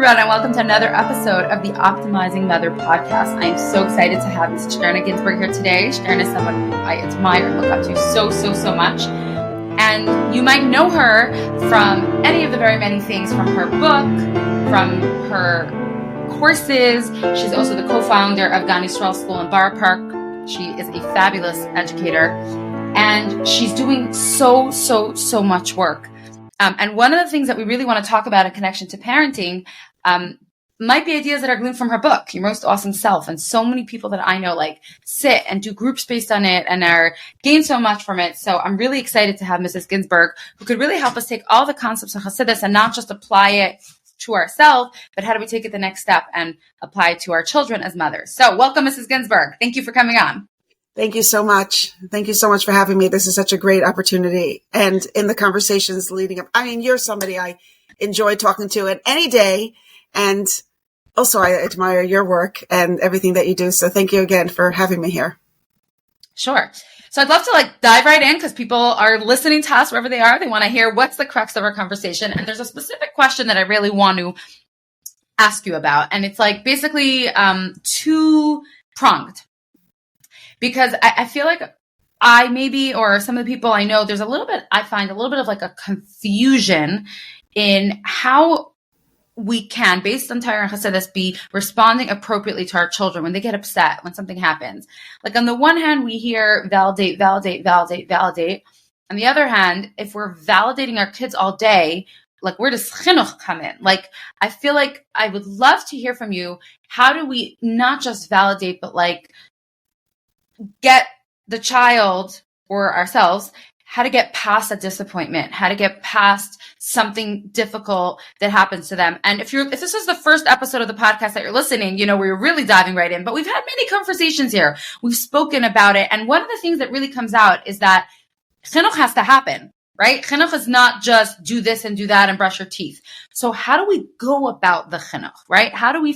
everyone, and welcome to another episode of the Optimizing Mother podcast. I am so excited to have Ms. Shterna Ginsberg here today. Shterna is someone who I admire and look up to so much. And you might know her from any of the very many things, from her book, from her courses. She's also the co-founder of Gan Yisrael School in Borough Park. She is a fabulous educator, and she's doing so much work. And one of the things that we really want to talk about in connection to parenting might be ideas that are gleaned from her book, Your Most Awesome Self. And so many people that I know sit and do groups based on it and gain so much from it. So I'm really excited to have Mrs. Ginsberg, who could really help us take all the concepts of Hasidus and not just apply it to ourselves, but how do we take it the next step and apply it to our children as mothers. So welcome, Mrs. Ginsberg. Thank you for coming on. Thank you so much. Thank you so much for having me. This is such a great opportunity. And in the conversations leading up, you're somebody I enjoy talking to at any day. And also I admire your work and everything that you do. So thank you again for having me here. Sure. So I'd love to dive right in because people are listening to us wherever they are. They want to hear what's the crux of our conversation. And there's a specific question that I really want to ask you about. And it's basically two-pronged. Because I feel like or some of the people I know, I find a little bit of a confusion in how we can, based on Torah and Hasidus, be responding appropriately to our children when they get upset, when something happens. On the one hand, we hear validate. On the other hand, if we're validating our kids all day, where does chinuch come in? I feel like I would love to hear from you. How do we not just validate, but get the child or ourselves how to get past a disappointment, how to get past something difficult that happens to them. And if this is the first episode of the podcast that you're listening, we're really diving right in, but we've had many conversations here. We've spoken about it. And one of the things that really comes out is that chinuch has to happen, right? Chinuch is not just do this and do that and brush your teeth. So how do we go about the chinuch, right? How do we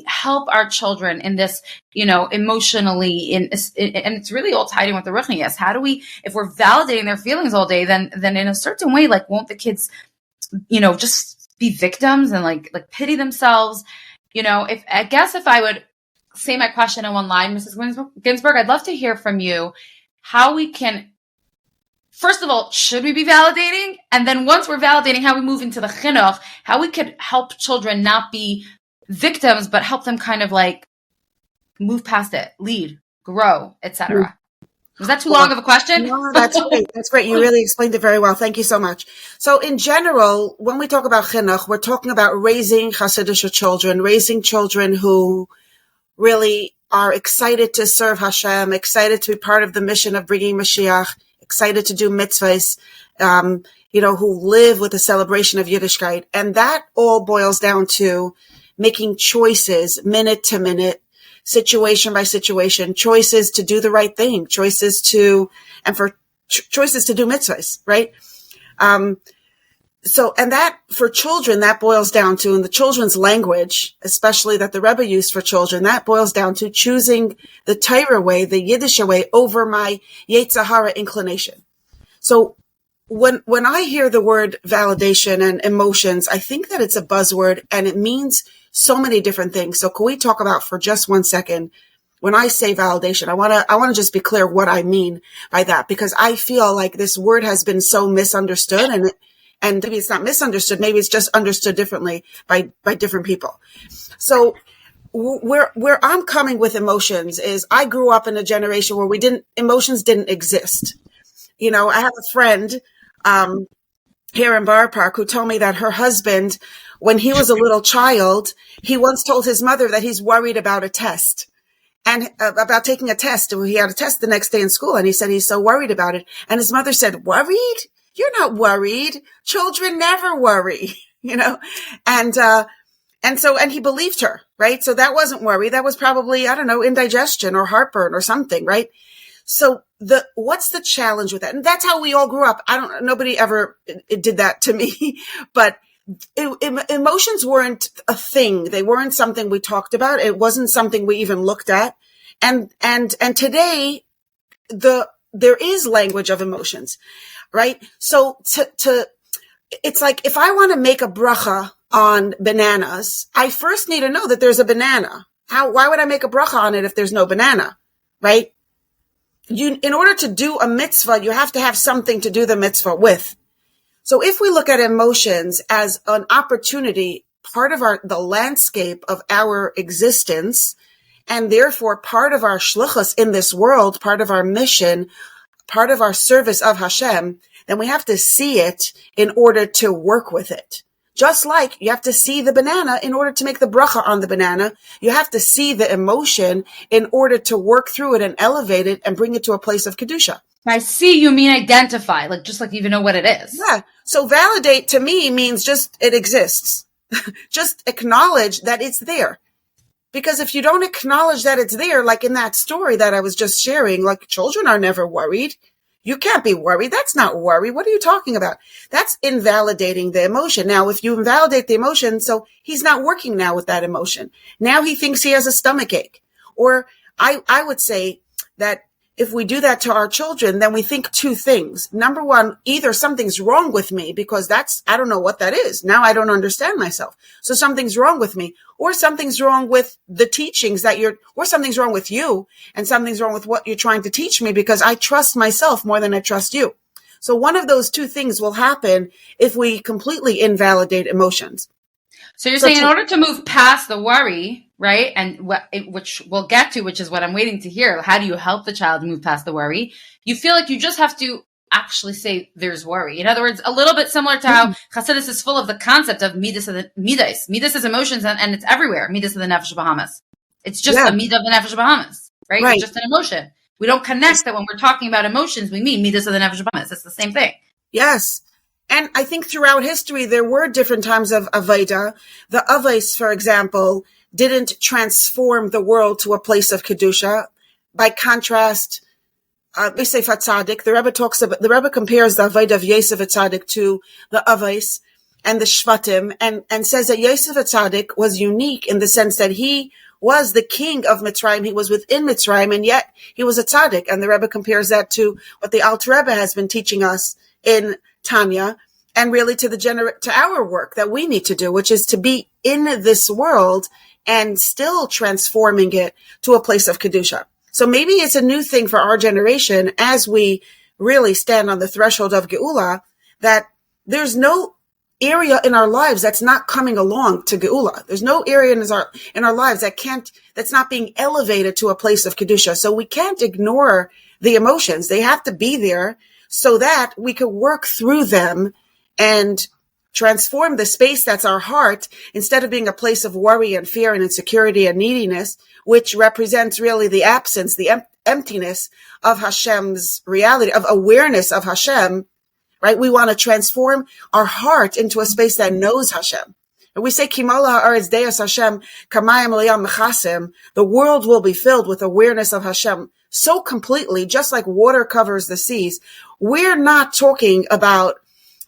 help our children in this, emotionally, and it's really all tied in with the ruchnius. How do we, if we're validating their feelings all day, then in a certain way, won't the kids, just be victims and pity themselves? If I would say my question in one line, Mrs. Ginsberg, I'd love to hear from you how we can, first of all, should we be validating? And then once we're validating, how we move into the chinuch, how we could help children not be victims, but help them kind of move past it, lead, grow, etc. Was that too long of a question? No, that's great. That's great. You really explained it very well. Thank you so much. So in general, when we talk about chinuch, we're talking about raising Hasidic children, raising children who really are excited to serve Hashem, excited to be part of the mission of bringing Mashiach, excited to do mitzvahs, who live with the celebration of Yiddishkeit. And that all boils down to making choices minute to minute, situation by situation, choices to do the right thing, choices to do mitzvahs, right? And that for children, that boils down to, in the children's language, especially that the Rebbe used for children, that boils down to choosing the Torah way, the Yiddish way over my Yetzer Hara inclination. So when I hear the word validation and emotions, I think that it's a buzzword and it means so many different things. So can we talk about for just 1 second, when I say validation, I want to just be clear what I mean by that, because I feel like this word has been so misunderstood and maybe it's not misunderstood. Maybe it's just understood differently by different people. So where I'm coming with emotions is I grew up in a generation where emotions didn't exist. I have a friend, here in Borough Park who told me that her husband, when he was a little child, he once told his mother that he's worried about a test and about taking a test. He had a test the next day in school and he said he's so worried about it. And his mother said, "Worried? You're not worried. Children never worry," and he believed her, right? So that wasn't worry. That was probably, indigestion or heartburn or something, right? So what's the challenge with that? And that's how we all grew up. Nobody ever did that to me, but emotions weren't a thing. They weren't something we talked about. It wasn't something we even looked at. And today there is language of emotions, right? So it's like, if I want to make a bracha on bananas, I first need to know that there's a banana. Why would I make a bracha on it if there's no banana, right? In order to do a mitzvah, you have to have something to do the mitzvah with. So if we look at emotions as an opportunity, part of the landscape of our existence, and therefore part of our shluchus in this world, part of our mission, part of our service of Hashem, then we have to see it in order to work with it. Just like you have to see the banana in order to make the bracha on the banana, you have to see the emotion in order to work through it and elevate it and bring it to a place of kedusha. By see, you mean identify, like just like you even know what it is. Yeah. So validate to me means just it exists. Just acknowledge that it's there. Because if you don't acknowledge that it's there, like in that story that I was just sharing, like children are never worried. You can't be worried. That's not worry. What are you talking about? That's invalidating the emotion. Now, if you invalidate the emotion, so he's not working now with that emotion. Now he thinks he has a stomach ache. Or I would say that if we do that to our children, then we think two things. Number one, either something's wrong with me because I don't know what that is. Now I don't understand myself. So something's wrong with me, or something's wrong with the teachings or something's wrong with you, and something's wrong with what you're trying to teach me because I trust myself more than I trust you. So one of those two things will happen if we completely invalidate emotions. So you're saying in order to move past the worry, right? And which we'll get to, which is what I'm waiting to hear. How do you help the child move past the worry? You feel like you just have to actually say there's worry. In other words, a little bit similar to how Chassidus is full of the concept of midas. Midas is emotions and it's everywhere. Midas of the nefesh Bahamas. It's just a midah of the nefesh Bahamas, right? It's just an emotion. We don't connect that when we're talking about emotions, we mean midas of the nefesh Bahamas. It's the same thing. Yes. And I think throughout history, there were different times of Aveda. The Avos, for example, didn't transform the world to a place of Kedusha. By contrast, Yosef HaTzadik, the Rebbe compares the Aveda of Yosef HaTzadik to the Avos and the Shvatim and says that Yosef HaTzadik was unique in the sense that he was the king of Mitzrayim. He was within Mitzrayim, and yet he was a tzaddik. And the Rebbe compares that to what the Alter Rebbe has been teaching us in Tanya, and really to our work that we need to do, which is to be in this world and still transforming it to a place of Kedusha. So maybe it's a new thing for our generation as we really stand on the threshold of Geula, that there's no area in our lives that's not coming along to Geula. There's no area in our lives that's not being elevated to a place of Kedusha. So we can't ignore the emotions. They have to be there so that we could work through them and transform the space that's our heart, instead of being a place of worry and fear and insecurity and neediness, which represents really the absence, the emptiness of Hashem's reality, of awareness of Hashem, right? We want to transform our heart into a space that knows Hashem. And we say, Kimala ha'aretz de'as Hashem, kamayim liyam mechasim, the world will be filled with awareness of Hashem so completely, just like water covers the seas. We're not talking about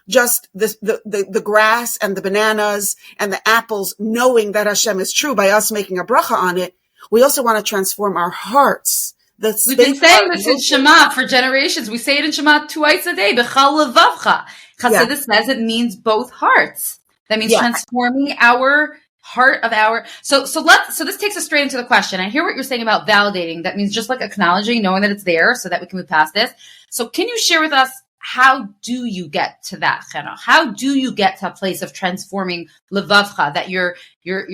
just the grass and the bananas and the apples knowing that Hashem is true by us making a bracha on it. We also want to transform our hearts. We've been saying this in Shema for generations. We say it in Shema twice a day. B'chal levavcha. Chassidus says it means both hearts. That means transforming our heart of our. So this takes us straight into the question. I hear what you're saying about validating. That means just like acknowledging, knowing that it's there, so that we can move past this. So can you share with us, how do you get to that, Chana? How do you get to a place of transforming levavcha, that your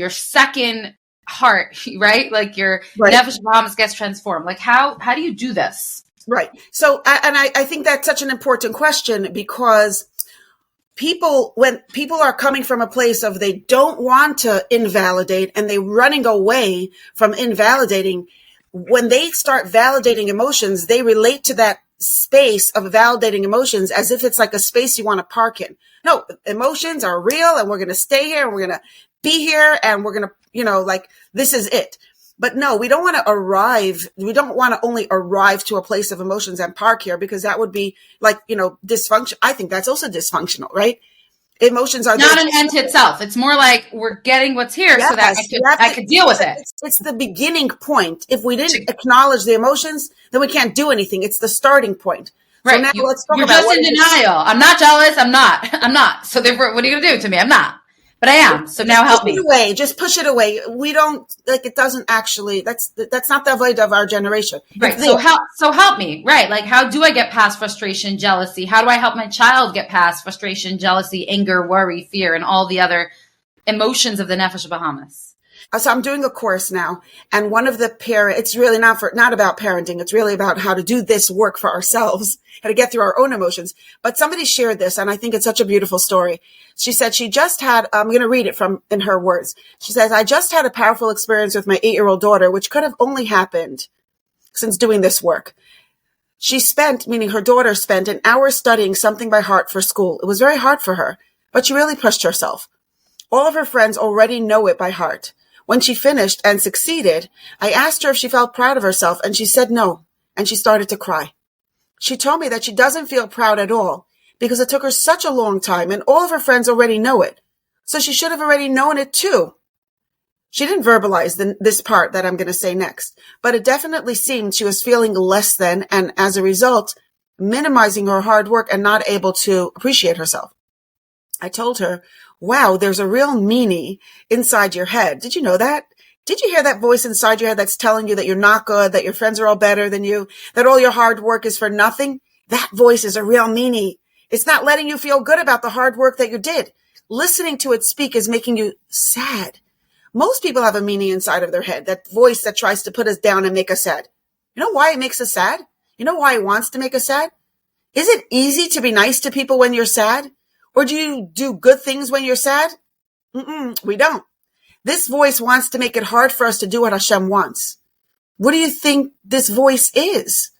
second heart, right? Like your nefesh Bahamas gets transformed. Like how do you do this? Right. So, I think that's such an important question, because when people are coming from a place of they don't want to invalidate and they're running away from invalidating, when they start validating emotions, they relate to that space of validating emotions as if it's like a space you want to park in. No, emotions are real and we're going to stay here and we're going to be here and we're going to, like this is it. But no, we don't want to arrive. We don't want to only arrive to a place of emotions and park here, because that would be like, dysfunction. I think that's also dysfunctional, right? Emotions are not an end to itself. It's more like we're getting what's here so that I could deal with it. It's the beginning point. If we didn't acknowledge the emotions, then we can't do anything. It's the starting point. Right. So now let's talk you're about just in denial. I'm not jealous. I'm not. So therefore, what are you going to do to me? I'm not. But I am. So now help Push it me. away. Just push it away. We don't, like, it doesn't actually, that's not the avoid of our generation. Right. It's there. So help me. Right. Like, how do I get past frustration, jealousy? How do I help my child get past frustration, jealousy, anger, worry, fear, and all the other emotions of the Nefesh Bahamas? So I'm doing a course now, and one of the it's really not about parenting. It's really about how to do this work for ourselves, how to get through our own emotions. But somebody shared this, and I think it's such a beautiful story. She said she just had, I'm going to read it in her words. She says, I just had a powerful experience with my 8-year-old daughter, which could have only happened since doing this work. Meaning her daughter spent an hour studying something by heart for school. It was very hard for her, but she really pushed herself. All of her friends already know it by heart. When she finished and succeeded, I asked her if she felt proud of herself, and she said no, and she started to cry. She told me that she doesn't feel proud at all because it took her such a long time, and all of her friends already know it. So she should have already known it too. She didn't verbalize this part that I'm going to say next, but it definitely seemed she was feeling less than, and as a result, minimizing her hard work and not able to appreciate herself. I told her, wow, there's a real meanie inside your head. Did you know that? Did you hear that voice inside your head that's telling you that you're not good, that your friends are all better than you, that all your hard work is for nothing? That voice is a real meanie. It's not letting you feel good about the hard work that you did. Listening to it speak is making you sad. Most people have a meanie inside of their head, that voice that tries to put us down and make us sad. You know why it makes us sad? You know why it wants to make us sad? Is it easy to be nice to people when you're sad? Or do you do good things when you're sad? We don't. This voice wants to make it hard for us to do what Hashem wants. What do you think this voice is?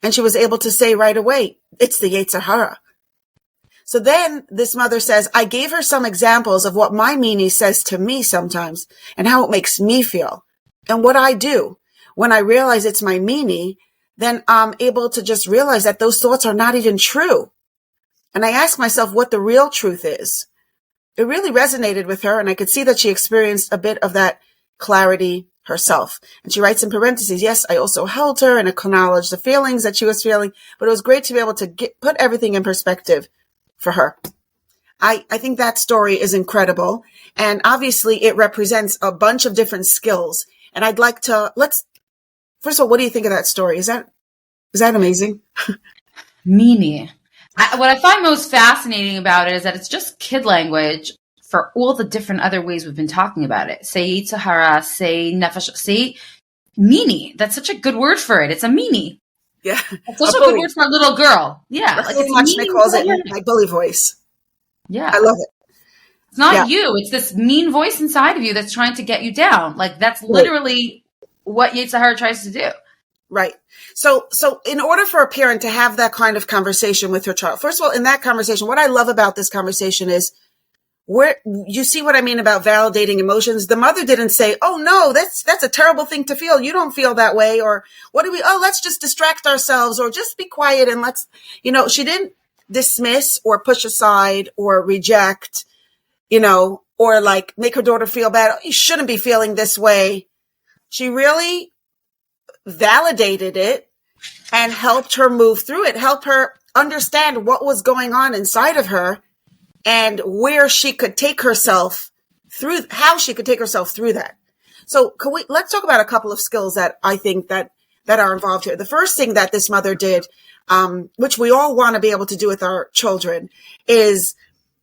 And she was able to say right away, it's the Yetzer Hara. So then this mother says, I gave her some examples of what my meanie says to me sometimes and how it makes me feel. And what I do when I realize it's my meanie, then I'm able to just realize that those thoughts are not even true. And I asked myself what the real truth is. It really resonated with her, and I could see that she experienced a bit of that clarity herself. And she writes in parentheses, yes, I also held her and acknowledged the feelings that she was feeling, but it was great to be able to put everything in perspective for her. I think that story is incredible, and obviously it represents a bunch of different skills. And I'd like to, first of all, what do you think of that story? Is that amazing? Meanie. What I find most fascinating about it is that it's just kid language for all the different other ways we've been talking about it. Say Yetzer Hara, say Nefesh, say meanie. That's such a good word for it. It's a meanie. Yeah. It's also a good word for a little girl. Yeah. Like Machne calls it my bully voice. Yeah. I love it. It's not you. It's this mean voice inside of you that's trying to get you down. Like, that's literally what Yetzer Hara tries to do. Right. So in order for a parent to have that kind of conversation with her child, first of all, in that conversation, what I love about this conversation is where you see what I mean about validating emotions. The mother didn't say, oh no, that's a terrible thing to feel. You don't feel that way. Or let's just distract ourselves or just be quiet and she didn't dismiss or push aside or reject, or like make her daughter feel bad. Oh, you shouldn't be feeling this way. She really validated it and helped her move through it, help her understand what was going on inside of her and where she could take herself through, how she could take herself through that. So let's talk about a couple of skills that I think that are involved here. The first thing that this mother did, which we all want to be able to do with our children, is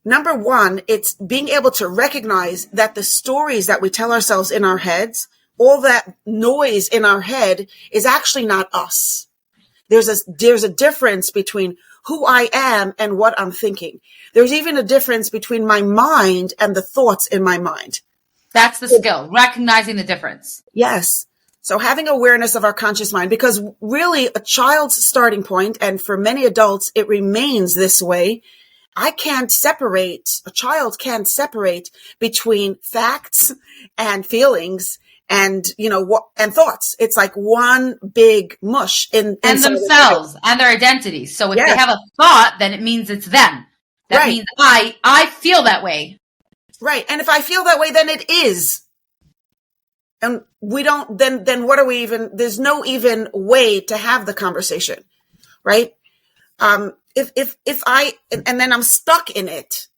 number one, it's being able to recognize that the stories that we tell ourselves in our heads, all that noise in our head is actually not us. There's a difference between who I am and what I'm thinking. There's even a difference between my mind and the thoughts in my mind. That's the skill, recognizing the difference. Yes. So having awareness of our conscious mind, because really a child's starting point, and for many adults, it remains this way. A child can't separate between facts and feelings and and thoughts. It's like one big mush and themselves and their identities. So if they have a thought, then it means it's them. That means I feel that way. Right. And if I feel that way, then it is. And we don't, then what are we even, there's no even way to have the conversation. Right. If I, and then I'm stuck in it.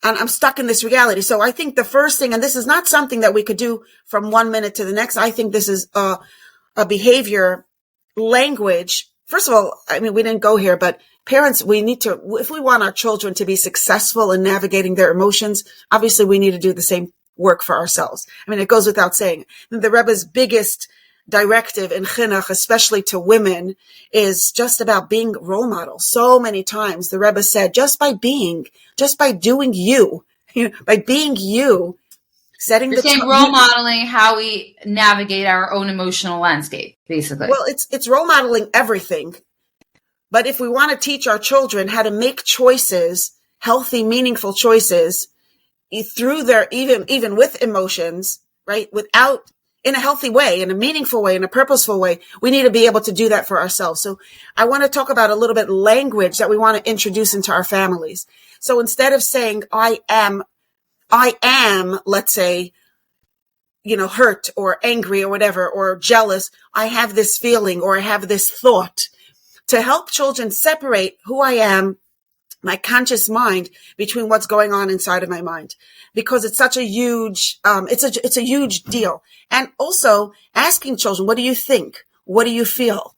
I'm stuck in this reality. So I think the first thing, and this is not something that we could do from 1 minute to the next. I think this is a behavior language. First of all, I mean, we didn't go here, but parents, we need to, if we want our children to be successful in navigating their emotions, obviously we need to do the same work for ourselves. I mean, it goes without saying. The Rebbe's biggest directive in chinuch, especially to women, is just about being role models. So many times the Rebbe said, just by doing you, by being you, setting You're saying role modeling how we navigate our own emotional landscape, basically. Well, it's role modeling everything. But if we want to teach our children how to make choices, healthy, meaningful choices, through their, even with emotions, right? In a healthy way, in a meaningful way, in a purposeful way, we need to be able to do that for ourselves. So I want to talk about a little bit language that we want to introduce into our families. So instead of saying, I am, let's say, hurt or angry or whatever, or jealous, I have this feeling or I have this thought, to help children separate who I am, my conscious mind, between what's going on inside of my mind, because it's such a huge, it's a huge deal. And also asking children, what do you think? What do you feel?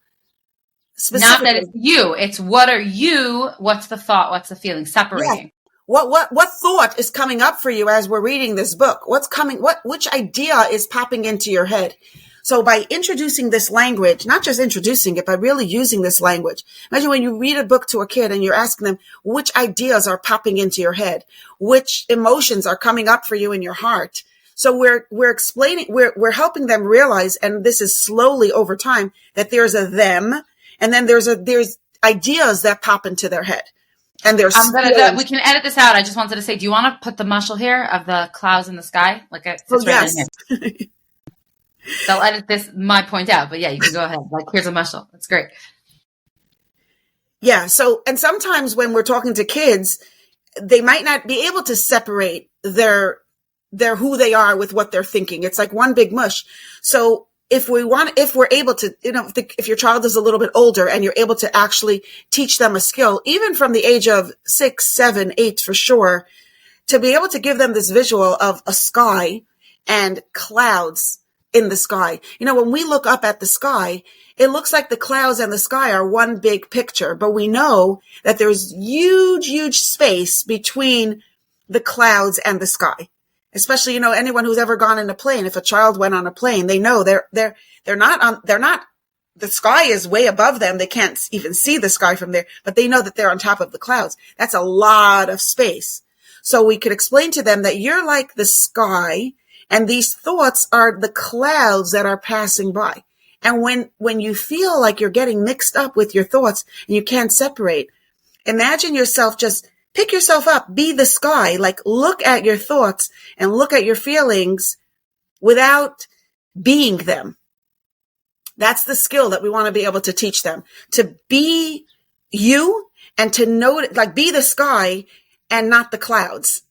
Not that it's you, it's what are you, what's the thought, what's the feeling, separating. Yeah. What thought is coming up for you as we're reading this book? Which idea is popping into your head? So by introducing this language, not just introducing it, but really using this language. Imagine when you read a book to a kid and you're asking them which ideas are popping into your head, which emotions are coming up for you in your heart. So we're explaining, we're helping them realize, and this is slowly over time, that there's a them, and then there's ideas that pop into their head. And there's we can edit this out. I just wanted to say, do you want to put the mushal here of the clouds in the sky? Yes. They'll edit my point out, but yeah, you can go ahead. Here's a mushal. That's great. Yeah. So, and sometimes when we're talking to kids, they might not be able to separate their who they are with what they're thinking. It's like one big mush. So if we're able to, if your child is a little bit older and you're able to actually teach them a skill, even from the age of 6, 7, 8, for sure, to be able to give them this visual of a sky and clouds in the sky. When we look up at the sky, it looks like the clouds and the sky are one big picture, but we know that there's huge, huge space between the clouds and the sky. Especially, anyone who's ever gone in a plane, if a child went on a plane, they know they're not, the sky is way above them. They can't even see the sky from there, but they know that they're on top of the clouds. That's a lot of space. So we could explain to them that you're like the sky, and these thoughts are the clouds that are passing by. And when you feel like you're getting mixed up with your thoughts and you can't separate, imagine yourself, just pick yourself up, be the sky, look at your thoughts and look at your feelings without being them. That's the skill that we want to be able to teach them, to be you and to know, be the sky and not the clouds.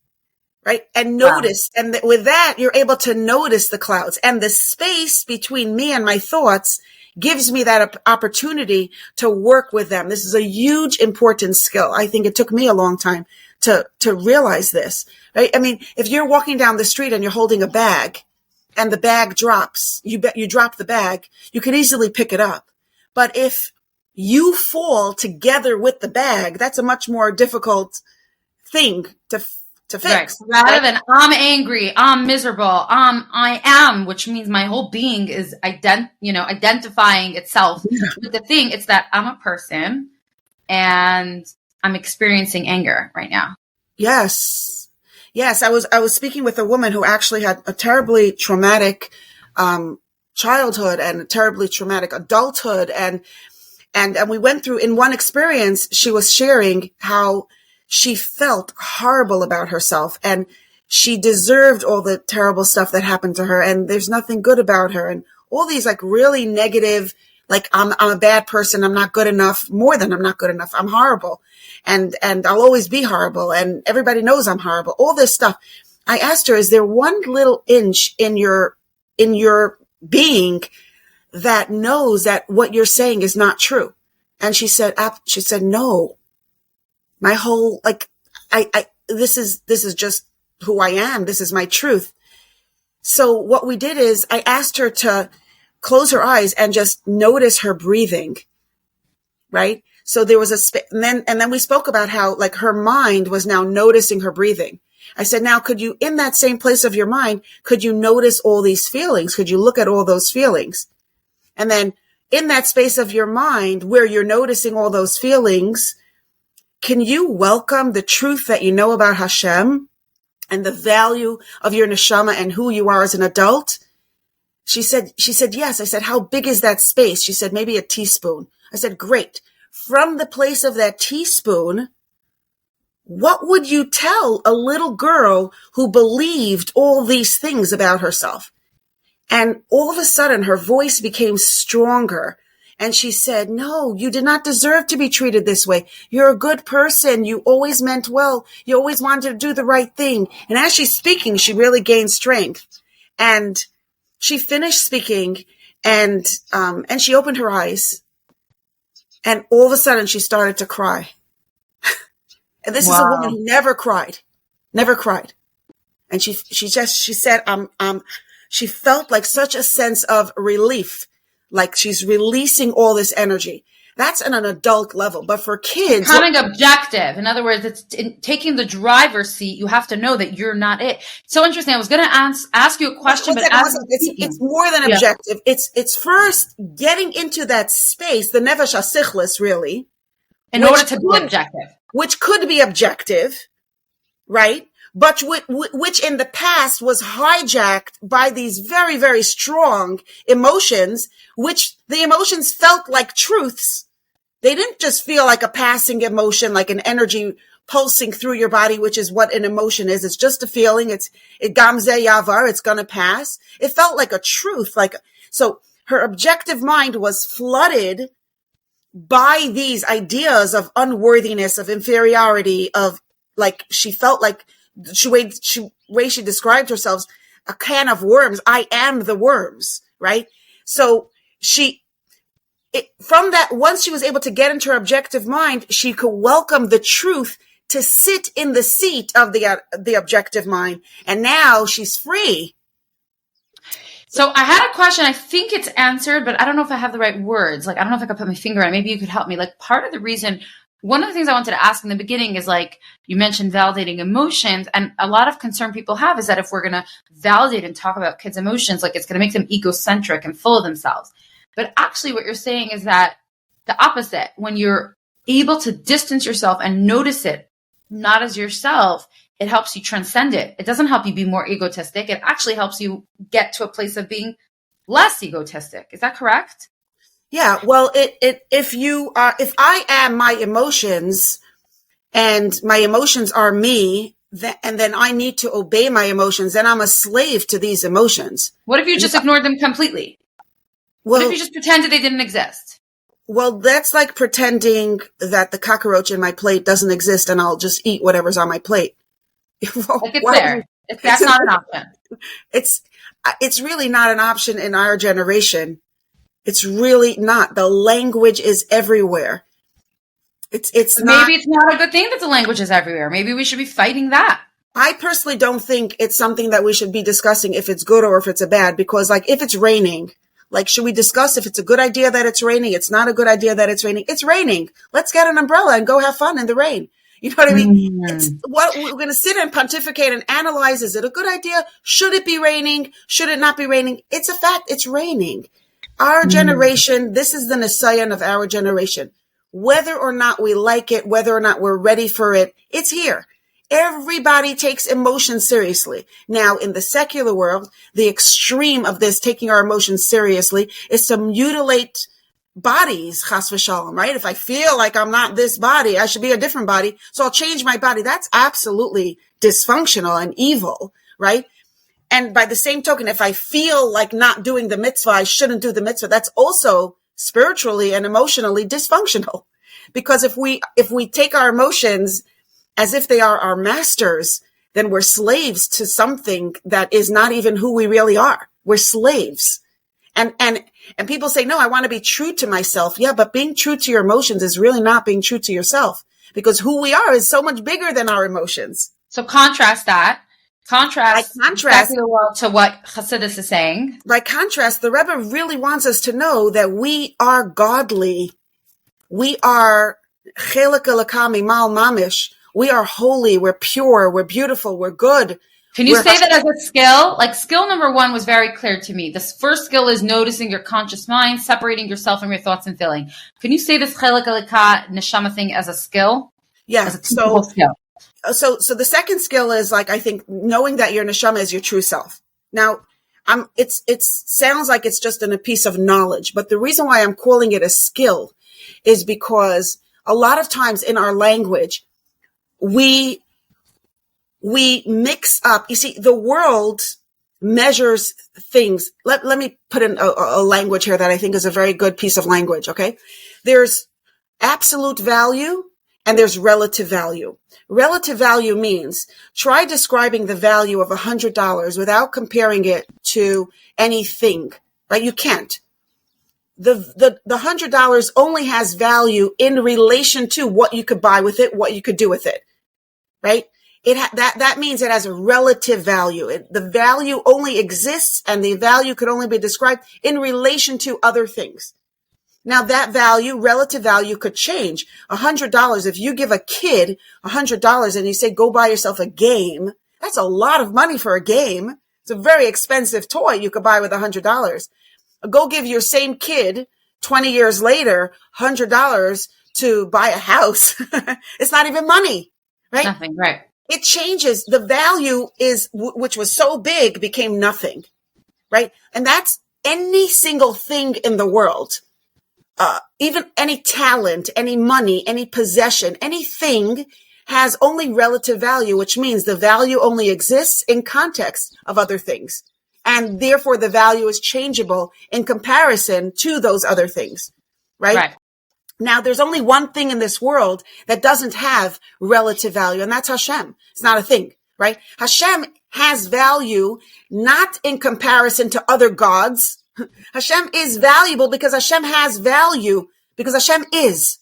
Right? And notice, wow. And with that, you're able to notice the clouds, and the space between me and my thoughts gives me that opportunity to work with them. This is a huge, important skill. I think it took me a long time to realize this, right? I mean, if you're walking down the street and you're holding a bag and the bag drops, you drop the bag, you can easily pick it up. But if you fall together with the bag, that's a much more difficult thing to fix. Right. Rather than I'm angry, I'm miserable, I am, which means my whole being is identifying itself with the thing. It's that I'm a person and I'm experiencing anger right now. Yes. I was speaking with a woman who actually had a terribly traumatic childhood and a terribly traumatic adulthood, and we went through, in one experience, she was sharing how she felt horrible about herself, and she deserved all the terrible stuff that happened to her, and there's nothing good about her, and all these really negative, I'm a bad person, I'm not good enough, more than I'm not good enough, I'm horrible, and I'll always be horrible, and everybody knows I'm horrible, all this stuff. I asked her, is there one little inch in your being that knows that what you're saying is not true? And she said no. My whole, this is just who I am. This is my truth. So what we did is I asked her to close her eyes and just notice her breathing. Right? So there was and then we spoke about how like her mind was now noticing her breathing. I said, now could you, in that same place of your mind, could you notice all these feelings? Could you look at all those feelings? And then in that space of your mind where you're noticing all those feelings, can you welcome the truth that you know about Hashem and the value of your neshama and who you are as an adult? She said, yes. I said, how big is that space? She said, maybe a teaspoon. I said, great. From the place of that teaspoon, what would you tell a little girl who believed all these things about herself? And all of a sudden, her voice became stronger. And she said, no, you did not deserve to be treated this way. You're a good person. You always meant well. You always wanted to do the right thing. And as she's speaking, she really gained strength. And she finished speaking and she opened her eyes. And all of a sudden, she started to cry. And this is a woman who never cried. And she said, she felt like such a sense of relief, like she's releasing all this energy. That's on an adult level. But for kids, becoming objective. In other words, it's taking the driver's seat. You have to know that you're not it. So interesting. I was going to ask you a question, but it's more than objective. It's first getting into that space, the nefesh hasichlis, really, in order to be objective, which could be objective, right? But which in the past was hijacked by these very, very strong emotions, which the emotions felt like truths. They didn't just feel like a passing emotion, like an energy pulsing through your body, which is what an emotion is. It's just a feeling. It gamze yavar. It's going to pass. It felt like a truth. So her objective mind was flooded by these ideas of unworthiness, of inferiority, of like, she felt like the way she described herself, a can of worms. I am the worms, right? So from that, once she was able to get into her objective mind, she could welcome the truth to sit in the seat of the objective mind. And now she's free. So I had a question. I think it's answered, but I don't know if I have the right words. Like, I don't know if I could put my finger on it. Maybe you could help me. Like, part of the reason, one of the things I wanted to ask in the beginning is, like, you mentioned validating emotions. And a lot of concern people have is that if we're going to validate and talk about kids' emotions, like, it's going to make them egocentric and full of themselves. But actually what you're saying is that the opposite, when you're able to distance yourself and notice it, not as yourself, it helps you transcend it. It doesn't help you be more egotistic. It actually helps you get to a place of being less egotistic. Is that correct? Yeah. Well, if I am my emotions and my emotions are me, and then I need to obey my emotions, then I'm a slave to these emotions. What if you just ignored them completely? What if you just pretended they didn't exist? Well, that's like pretending that the cockroach in my plate doesn't exist and I'll just eat whatever's on my plate. Like it's there. That's not an option. It's really not an option in our generation. It's really not. The language is everywhere. It's not. Maybe it's not a good thing that the language is everywhere. Maybe we should be fighting that. I personally don't think it's something that we should be discussing if it's good or if it's a bad, because like if it's raining, like should we discuss if it's a good idea that it's raining? It's not a good idea that it's raining. It's raining. Let's get an umbrella and go have fun in the rain. You know what I mean? It's what we're going to sit and pontificate and analyze. Is it a good idea? Should it be raining? Should it not be raining? It's a fact. It's raining. Our generation, this is the Nisayan of our generation. Whether or not we like it, whether or not we're ready for it, it's here. Everybody takes emotions seriously. Now, in the secular world, the extreme of this, taking our emotions seriously, is to mutilate bodies, chas v'shalom, right? If I feel like I'm not this body, I should be a different body, so I'll change my body. That's absolutely dysfunctional and evil, right? And by the same token, if I feel like not doing the mitzvah, I shouldn't do the mitzvah. That's also spiritually and emotionally dysfunctional. Because if we take our emotions as if they are our masters, then we're slaves to something that is not even who we really are. We're slaves. And people say, no, I want to be true to myself. Yeah, but being true to your emotions is really not being true to yourself, because who we are is so much bigger than our emotions. So contrast that. Contrast secular world to what Hasidus is saying. By contrast, the Rebbe really wants us to know that we are godly. We are chelik elokami mal mamish. We are holy. We're pure. We're beautiful. We're good. Can you say that as a skill? Like skill number 1 was very clear to me. This first skill is noticing your conscious mind, separating yourself from your thoughts and feeling. Can you say this chelik elokah neshama thing as a skill? Yeah. As a skill. So the second skill is like, I think, knowing that your neshama is your true self. Now, it sounds like it's just in a piece of knowledge, but the reason why I'm calling it a skill is because a lot of times in our language, we mix up. You see, the world measures things. Let me put in a language here that I think is a very good piece of language. Okay. There's absolute value and there's relative value. Relative value means try describing the value of $100 without comparing it to anything, right? You can't. The $100 only has value in relation to what you could buy with it, what you could do with it, right? That means it has a relative value. The value only exists and the value could only be described in relation to other things. Now that value, relative value, could change. $100, if you give a kid $100 and you say, go buy yourself a game, that's a lot of money for a game. It's a very expensive toy you could buy with $100. Go give your same kid 20 years later $100 to buy a house. It's not even money, right? Nothing, right. It changes. The value is, which was so big, became nothing, right? And that's any single thing in the world. Even any talent, any money, any possession, anything has only relative value, which means the value only exists in context of other things. And therefore the value is changeable in comparison to those other things, right? Now there's only one thing in this world that doesn't have relative value, and that's Hashem. It's not a thing, right? Hashem has value not in comparison to other gods. Hashem is valuable because Hashem has value, because Hashem is,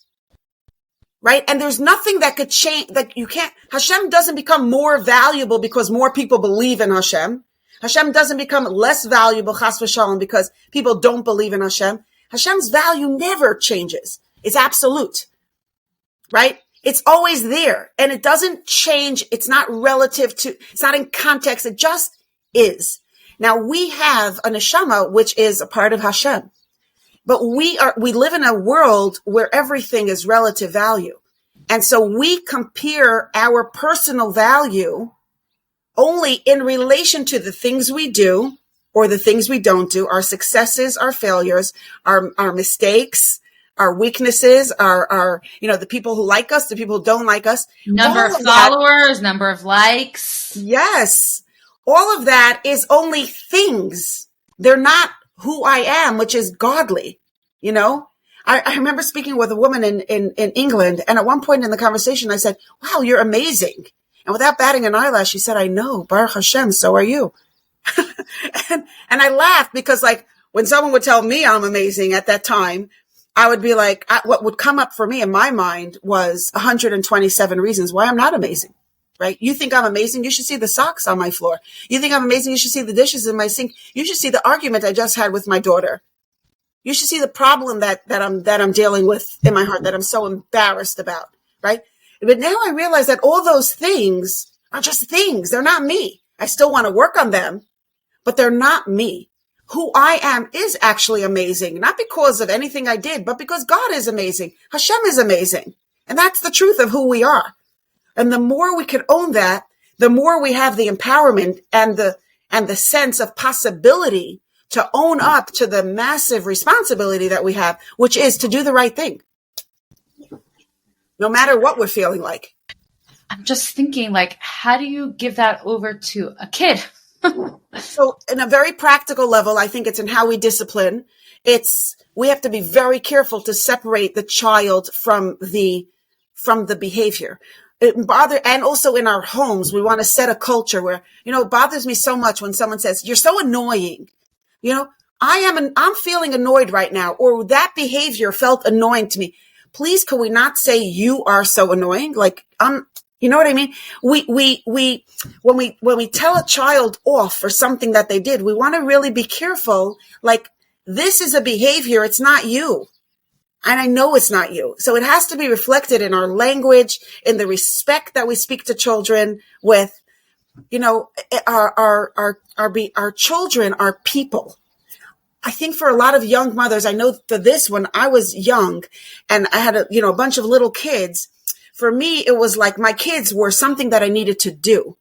right? And there's nothing that could change, that you can't, Hashem doesn't become more valuable because more people believe in Hashem. Hashem doesn't become less valuable, chas v'shalom, because people don't believe in Hashem. Hashem's value never changes. It's absolute, right? It's always there and it doesn't change. It's not relative to, it's not in context. It just is. Now we have a neshama, which is a part of Hashem, but we live in a world where everything is relative value. And so we compare our personal value only in relation to the things we do or the things we don't do, our successes, our failures, our mistakes, our weaknesses, our the people who like us, the people who don't like us. Number of followers, number of likes. Yes. All of that is only things. They're not who I am, which is godly. I remember speaking with a woman in England, and at one point in the conversation, I said, wow, you're amazing. And without batting an eyelash, she said, I know, Baruch Hashem, so are you. and I laughed because like when someone would tell me I'm amazing at that time, I would be like, what would come up for me in my mind was 127 reasons why I'm not amazing. Right? You think I'm amazing? You should see the socks on my floor. You think I'm amazing? You should see the dishes in my sink. You should see the argument I just had with my daughter. You should see the problem that I'm dealing with in my heart that I'm so embarrassed about. Right? But now I realize that all those things are just things. They're not me. I still want to work on them, but they're not me. Who I am is actually amazing, not because of anything I did, but because God is amazing. Hashem is amazing. And that's the truth of who we are. And the more we can own that, the more we have the empowerment and the sense of possibility to own up to the massive responsibility that we have, which is to do the right thing. No matter what we're feeling like. I'm just thinking, like, how do you give that over to a kid? So in a very practical level, I think it's in how we discipline. We have to be very careful to separate the child from the behavior. And also in our homes, we want to set a culture where, it bothers me so much when someone says, you're so annoying. I'm feeling annoyed right now, or that behavior felt annoying to me. Please, could we not say you are so annoying? Like, You know what I mean? When we tell a child off for something that they did, we want to really be careful. Like, this is a behavior. It's not you. And I know it's not you. So it has to be reflected in our language, in the respect that we speak to children with. You know, our children are people. I think for a lot of young mothers, I know for this, when I was young and I had a bunch of little kids, for me, it was like my kids were something that I needed to do.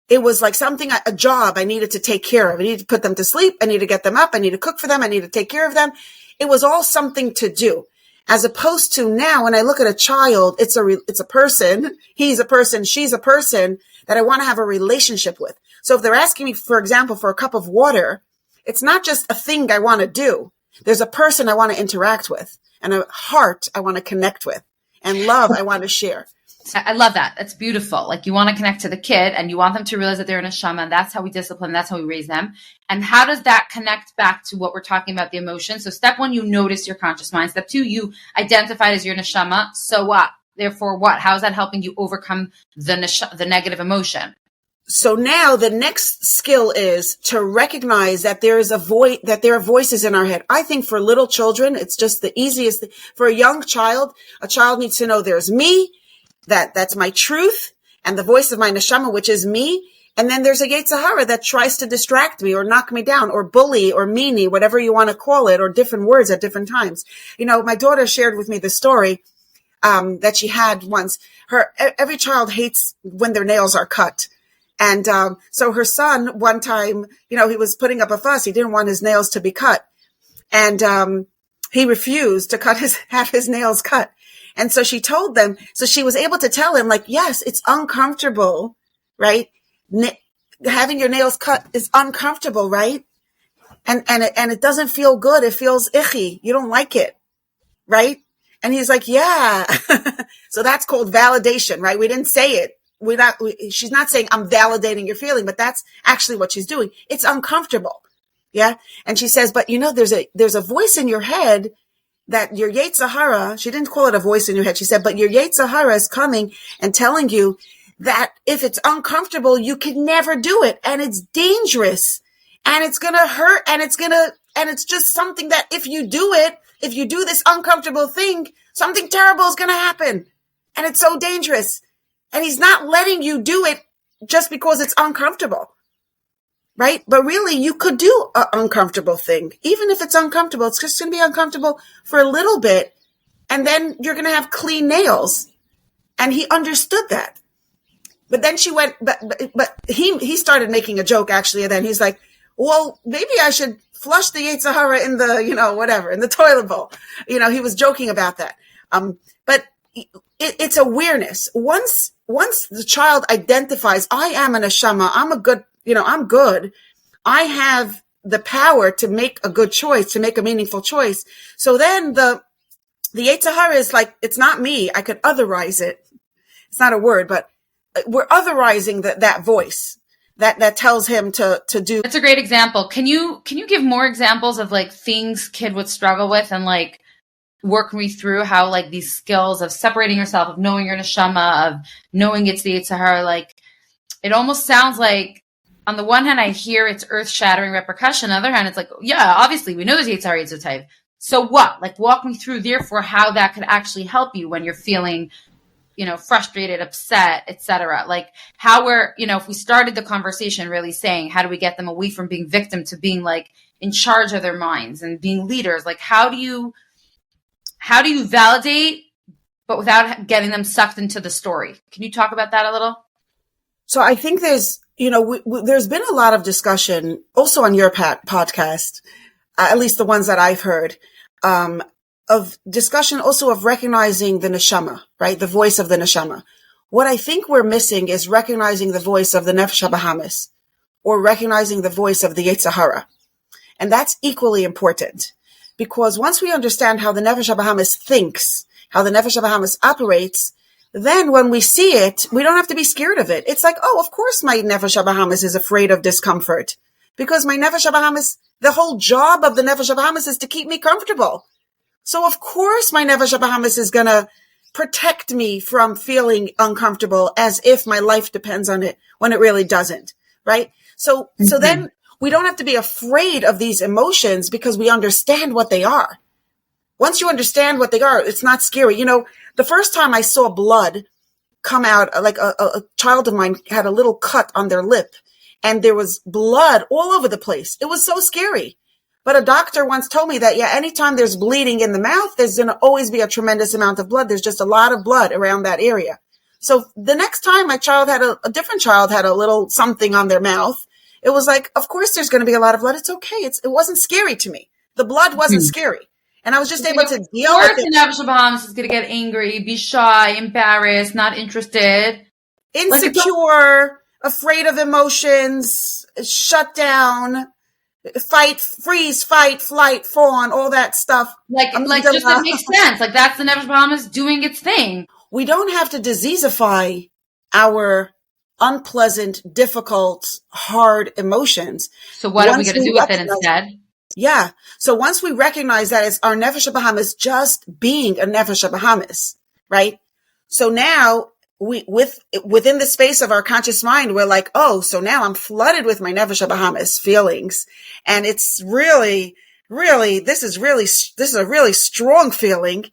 It was like a job I needed to take care of. I needed to put them to sleep. I needed to get them up. I needed to cook for them. I needed to take care of them. It was all something to do. As opposed to now, when I look at a child, it's a person. He's a person. She's a person that I want to have a relationship with. So if they're asking me, for example, for a cup of water, it's not just a thing I want to do. There's a person I want to interact with, and a heart I want to connect with, and love I want to share. I love that. That's beautiful. Like, you want to connect to the kid and you want them to realize that they're in a Neshama, and that's how we discipline. That's how we raise them. And how does that connect back to what we're talking about, the emotion? So step 1, you notice your conscious mind. Step 2, you identified as your Neshama. So what? Therefore what? How is that helping you overcome the negative emotion? So now the next skill is to recognize that there are voices in our head. I think for little children, it's just the easiest. For a young child, a child needs to know there's me, that's my truth, and the voice of my neshama, which is me. And then there's a Yetzer Hara that tries to distract me or knock me down or bully or meanie, whatever you want to call it, or different words at different times. You know, my daughter shared with me the story that she had once. Every child hates when their nails are cut. And so her son, one time, he was putting up a fuss. He didn't want his nails to be cut. And he refused to have his nails cut. And so she told them, so she was able to tell him, like, yes, it's uncomfortable, right? Having your nails cut is uncomfortable, right? And it doesn't feel good. It feels icky. You don't like it, right? And he's like, yeah. So that's called validation, right? We didn't say it. She's not saying I'm validating your feeling, but that's actually what she's doing. It's uncomfortable. Yeah. And she says, but there's a voice in your head that your Yetzer Hara, she didn't call it a voice in your head. She said, but your Yetzer Hara is coming and telling you that if it's uncomfortable, you can never do it. And it's dangerous and it's going to hurt and it's just something that if you do this uncomfortable thing, something terrible is going to happen. And it's so dangerous. And he's not letting you do it just because it's uncomfortable, right? But really, you could do an uncomfortable thing. Even if it's uncomfortable, it's just going to be uncomfortable for a little bit. And then you're going to have clean nails. And he understood that. But then she went, but he started making a joke, actually. And then he's like, well, maybe I should flush the Yetzer Hara in the, whatever, in the toilet bowl. He was joking about that. But it's awareness. Once the child identifies, I am an neshama, I'm good. I have the power to make a good choice, to make a meaningful choice. So then the Yetzer Hara is like, it's not me. I could otherize it. It's not a word, but we're otherizing that voice that tells him to do. That's a great example. Can you give more examples of like things kid would struggle with and like work me through how like these skills of separating yourself, of knowing your neshama, of knowing it's the Yetzer Hara, like it almost sounds like on the one hand I hear it's earth-shattering repercussion, on the other hand it's like, yeah, obviously we know there's Yetzer Hara, Yetzer type. So what? Like walk me through therefore how that could actually help you when you're feeling, frustrated, upset, etc. Like how we're, if we started the conversation really saying, how do we get them away from being victim to being like in charge of their minds and being leaders? Like how do you validate, but without getting them sucked into the story? Can you talk about that a little? So I think there's been a lot of discussion also on your podcast, at least the ones that I've heard, of discussion also of recognizing the neshama, right? The voice of the neshama. What I think we're missing is recognizing the voice of the nefesh habahamis, or recognizing the voice of the Yetzer Hara. And that's equally important. Because once we understand how the Nefesh HaBahamis thinks, how the Nefesh HaBahamis operates, then when we see it, we don't have to be scared of it. It's like, oh, of course my Nefesh HaBahamis is afraid of discomfort. Because my Nefesh HaBahamis, the whole job of the Nefesh HaBahamis is to keep me comfortable. So of course my Nefesh HaBahamis is going to protect me from feeling uncomfortable as if my life depends on it when it really doesn't, right? So then we don't have to be afraid of these emotions because we understand what they are. Once you understand what they are, it's not scary. You know, the first time I saw blood come out, like a child of mine had a little cut on their lip and there was blood all over the place. It was so scary. But a doctor once told me that, yeah, anytime there's bleeding in the mouth, there's going to always be a tremendous amount of blood. There's just a lot of blood around that area. So the next time my child had a different child had a little something on their mouth, it was like, of course there's going to be a lot of blood. It's okay. It wasn't scary to me. The blood wasn't scary. And I was just able to deal with it. Of course, Bahamas is going to get angry, be shy, embarrassed, not interested. Insecure, afraid of emotions, shut down, fight, freeze, fight, flight, fawn, all that stuff. Like just that makes sense. Like that's the Nefesh Bahamas doing its thing. We don't have to diseasify our unpleasant, difficult, hard emotions. So what are we going to do with it instead? Yeah. So once we recognize that it's our Nefesh Bahamas just being a Nefesh Bahamas, right? So now within the space of our conscious mind, we're like, oh, so now I'm flooded with my Nefesh Bahamas feelings. And it's really, this is a really strong feeling.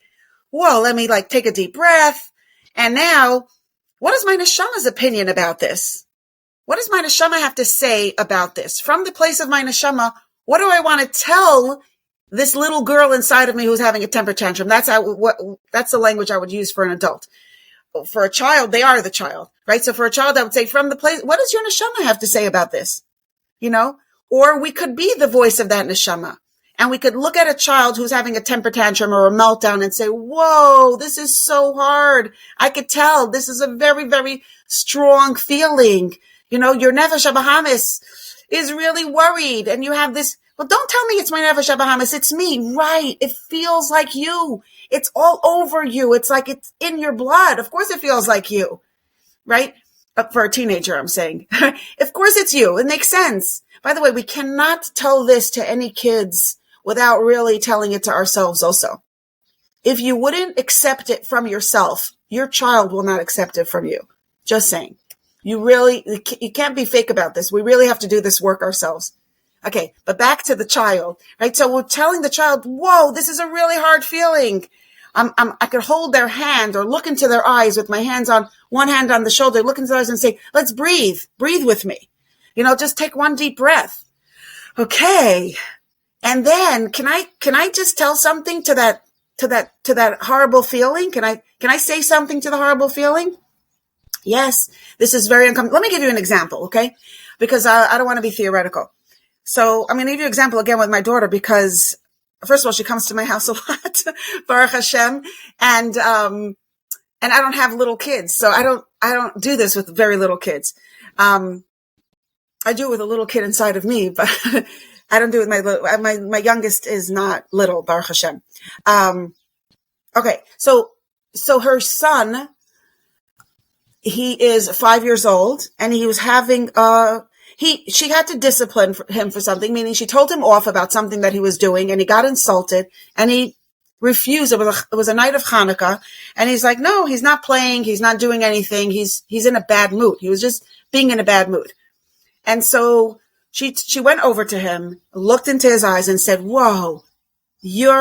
Whoa, let me take a deep breath. And now, what is my Neshama's opinion about this? What does my Neshama have to say about this? From the place of my Neshama, what do I want to tell this little girl inside of me who's having a temper tantrum? That's the language I would use for an adult. For a child, they are the child, right? So for a child, I would say from the place, what does your Neshama have to say about this? You know, or we could be the voice of that Neshama. And we could look at a child who's having a temper tantrum or a meltdown and say, whoa, this is so hard. I could tell this is a very, very strong feeling. You know, your Nefesh Bahamas is really worried and you have this. Well, don't tell me it's my Nefesh Bahamas. It's me, right? It feels like you. It's all over you. It's like it's in your blood. Of course it feels like you, right? For a teenager, I'm saying. Of course it's you. It makes sense. By the way, we cannot tell this to any kids without really telling it to ourselves also. If you wouldn't accept it from yourself, your child will not accept it from you. Just saying. You can't be fake about this. We really have to do this work ourselves. Okay, but back to the child, right? So we're telling the child, whoa, this is a really hard feeling. I could hold their hand or look into their eyes with my hands on one hand on the shoulder, look into their eyes and say, let's breathe with me. You know, just take one deep breath. Okay. And then can I just tell something to that horrible feeling? Can I say something to the horrible feeling? Yes, this is very uncomfortable. Let me give you an example, okay? Because I don't want to be theoretical. So I'm going to give you an example again with my daughter because, first of all, she comes to my house a lot, Baruch Hashem, and I don't have little kids, so I don't do this with very little kids. I do it with a little kid inside of me, but I don't do it with my youngest is not little, Baruch Hashem. Okay, so her son, he is 5 years old, and he was having she had to discipline him for something, meaning she told him off about something that he was doing, and he got insulted, and he refused. It was a night of Hanukkah, and he's like, no, he's not playing, he's not doing anything, he's in a bad mood. He was just being in a bad mood. And so she went over to him, looked into his eyes, and said, whoa, you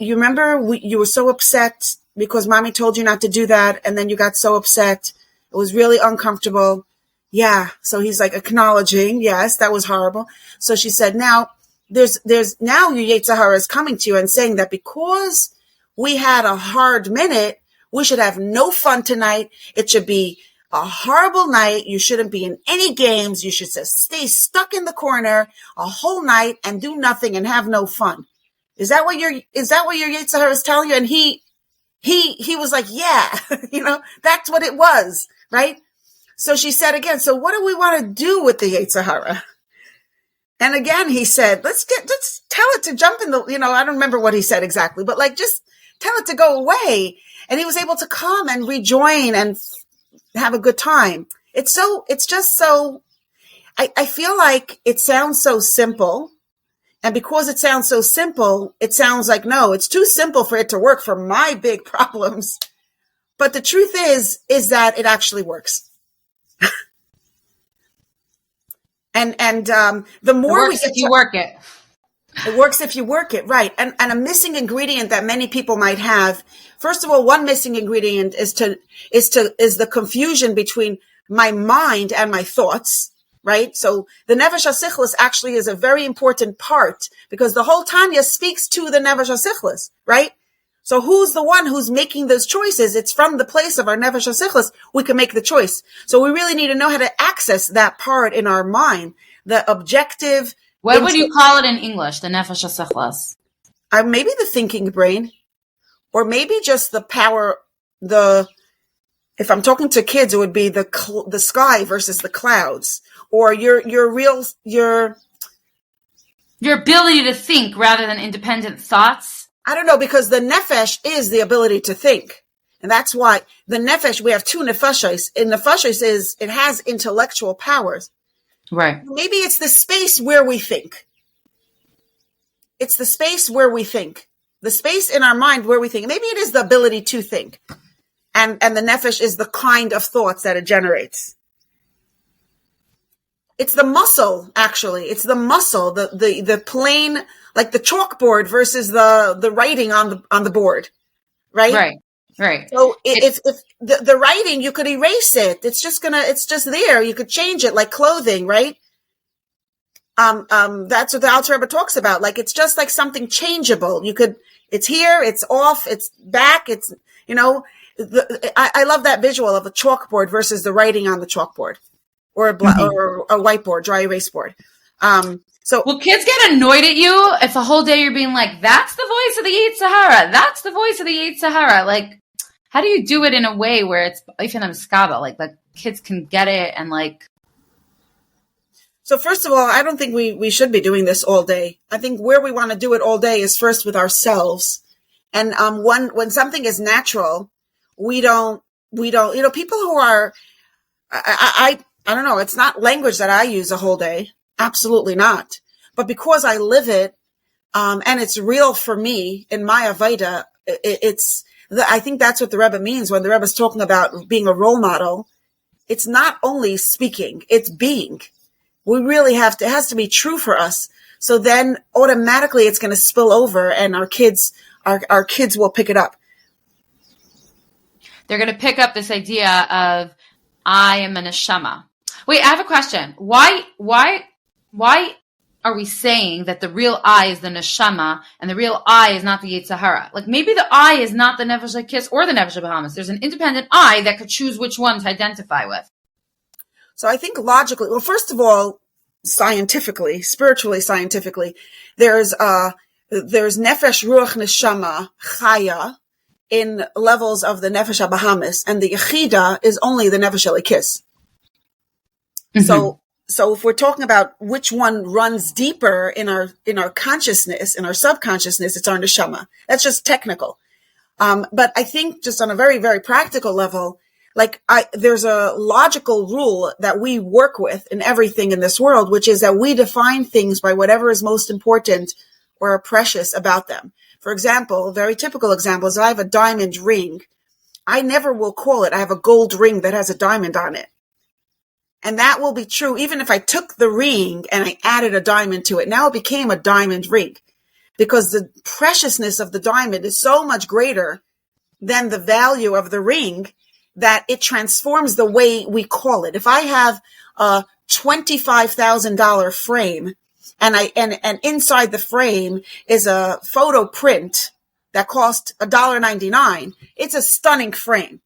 remember you were so upset because mommy told you not to do that, and then you got so upset. It was really uncomfortable. Yeah. So he's like acknowledging, yes, that was horrible. So she said, now there's now your Yetzer Hara is coming to you and saying that because we had a hard minute, we should have no fun tonight. It should be a horrible night. You shouldn't be in any games. You should just stay stuck in the corner a whole night and do nothing and have no fun. Is that what your Yetzer Hara is telling you? And he was like, yeah, that's what it was, right? So she said again, so what do we want to do with the Yetzer Hara? And again, he said, let's tell it to jump in the, I don't remember what he said exactly, but just tell it to go away. And he was able to come and rejoin and have a good time. It's just so, I feel like it sounds so simple. And because it sounds so simple, it sounds like, no, it's too simple for it to work for my big problems. But the truth is that it actually works. and the more it works if you work it. It works if you work it, right. And a missing ingredient that many people might have. First of all, one missing ingredient is the confusion between my mind and my thoughts, right? So the Nefesh HaSichlis actually is a very important part because the whole Tanya speaks to the Nefesh HaSichlis, right? So who's the one who's making those choices? It's from the place of our Nefesh HaSichlis we can make the choice. So we really need to know how to access that part in our mind, the objective. What would you call it in English, the Nefesh HaSichlis? Maybe the thinking brain, or maybe just the power, if I'm talking to kids, it would be the sky versus the clouds, or your ability to think rather than independent thoughts. I don't know, because the nefesh is the ability to think. And that's why the nefesh, we have two nefeshos. And nefeshos it has intellectual powers. Right. Maybe it's the space where we think. It's the space where we think. The space in our mind where we think. Maybe it is the ability to think. And the nefesh is the kind of thoughts that it generates. It's the muscle, actually. It's the muscle, the plain, like the chalkboard versus the writing on the board. Right? Right. So if the writing, you could erase it. It's just there. You could change it like clothing, right? That's what the Alter Rebbe talks about. Like, it's just like something changeable. It's here, it's off, it's back, it's, I love that visual of a chalkboard versus the writing on the chalkboard or or a whiteboard, dry erase board. Will kids get annoyed at you if a whole day you're being like, that's the voice of the Yetzer Hara, that's the voice of the Yetzer Hara? Like, how do you do it in a way where it's even a skaba, like kids can get it and like. So first of all, I don't think we should be doing this all day. I think where we want to do it all day is first with ourselves. And when something is natural, we don't, people who are, I don't know, it's not language that I use a whole day. Absolutely not. But because I live it, and it's real for me in my Avaida, I think that's what the Rebbe means when the Rebbe is talking about being a role model. It's not only speaking, it's being. We really it has to be true for us. So then automatically it's going to spill over and our kids will pick it up. They're going to pick up this idea of, I am a neshama. Wait, I have a question. Why are we saying that the real I is the neshama and the real I is not the Yetzer Hara? Like, maybe the I is not the Nefesh HaKis or the Nefesh HaBahamis. There's an independent I that could choose which one to identify with. So I think logically, well, first of all, spiritually scientifically, there's Nefesh, Ruach, Neshama, Chaya in levels of the Nefesh HaBahamis, and the Yechida is only the Nefesh HaKis. Mm-hmm. So if we're talking about which one runs deeper in our consciousness, in our subconsciousness, it's our Neshama. That's just technical. But I think just on a very, very practical level, there's a logical rule that we work with in everything in this world, which is that we define things by whatever is most important or precious about them. For example, a very typical example is I have a diamond ring. I never will call it, I have a gold ring that has a diamond on it. And that will be true even if I took the ring and I added a diamond to it. Now it became a diamond ring because the preciousness of the diamond is so much greater than the value of the ring that it transforms the way we call it. If I have a $25,000 frame and inside the frame is a photo print that cost $1.99, it's a stunning frame.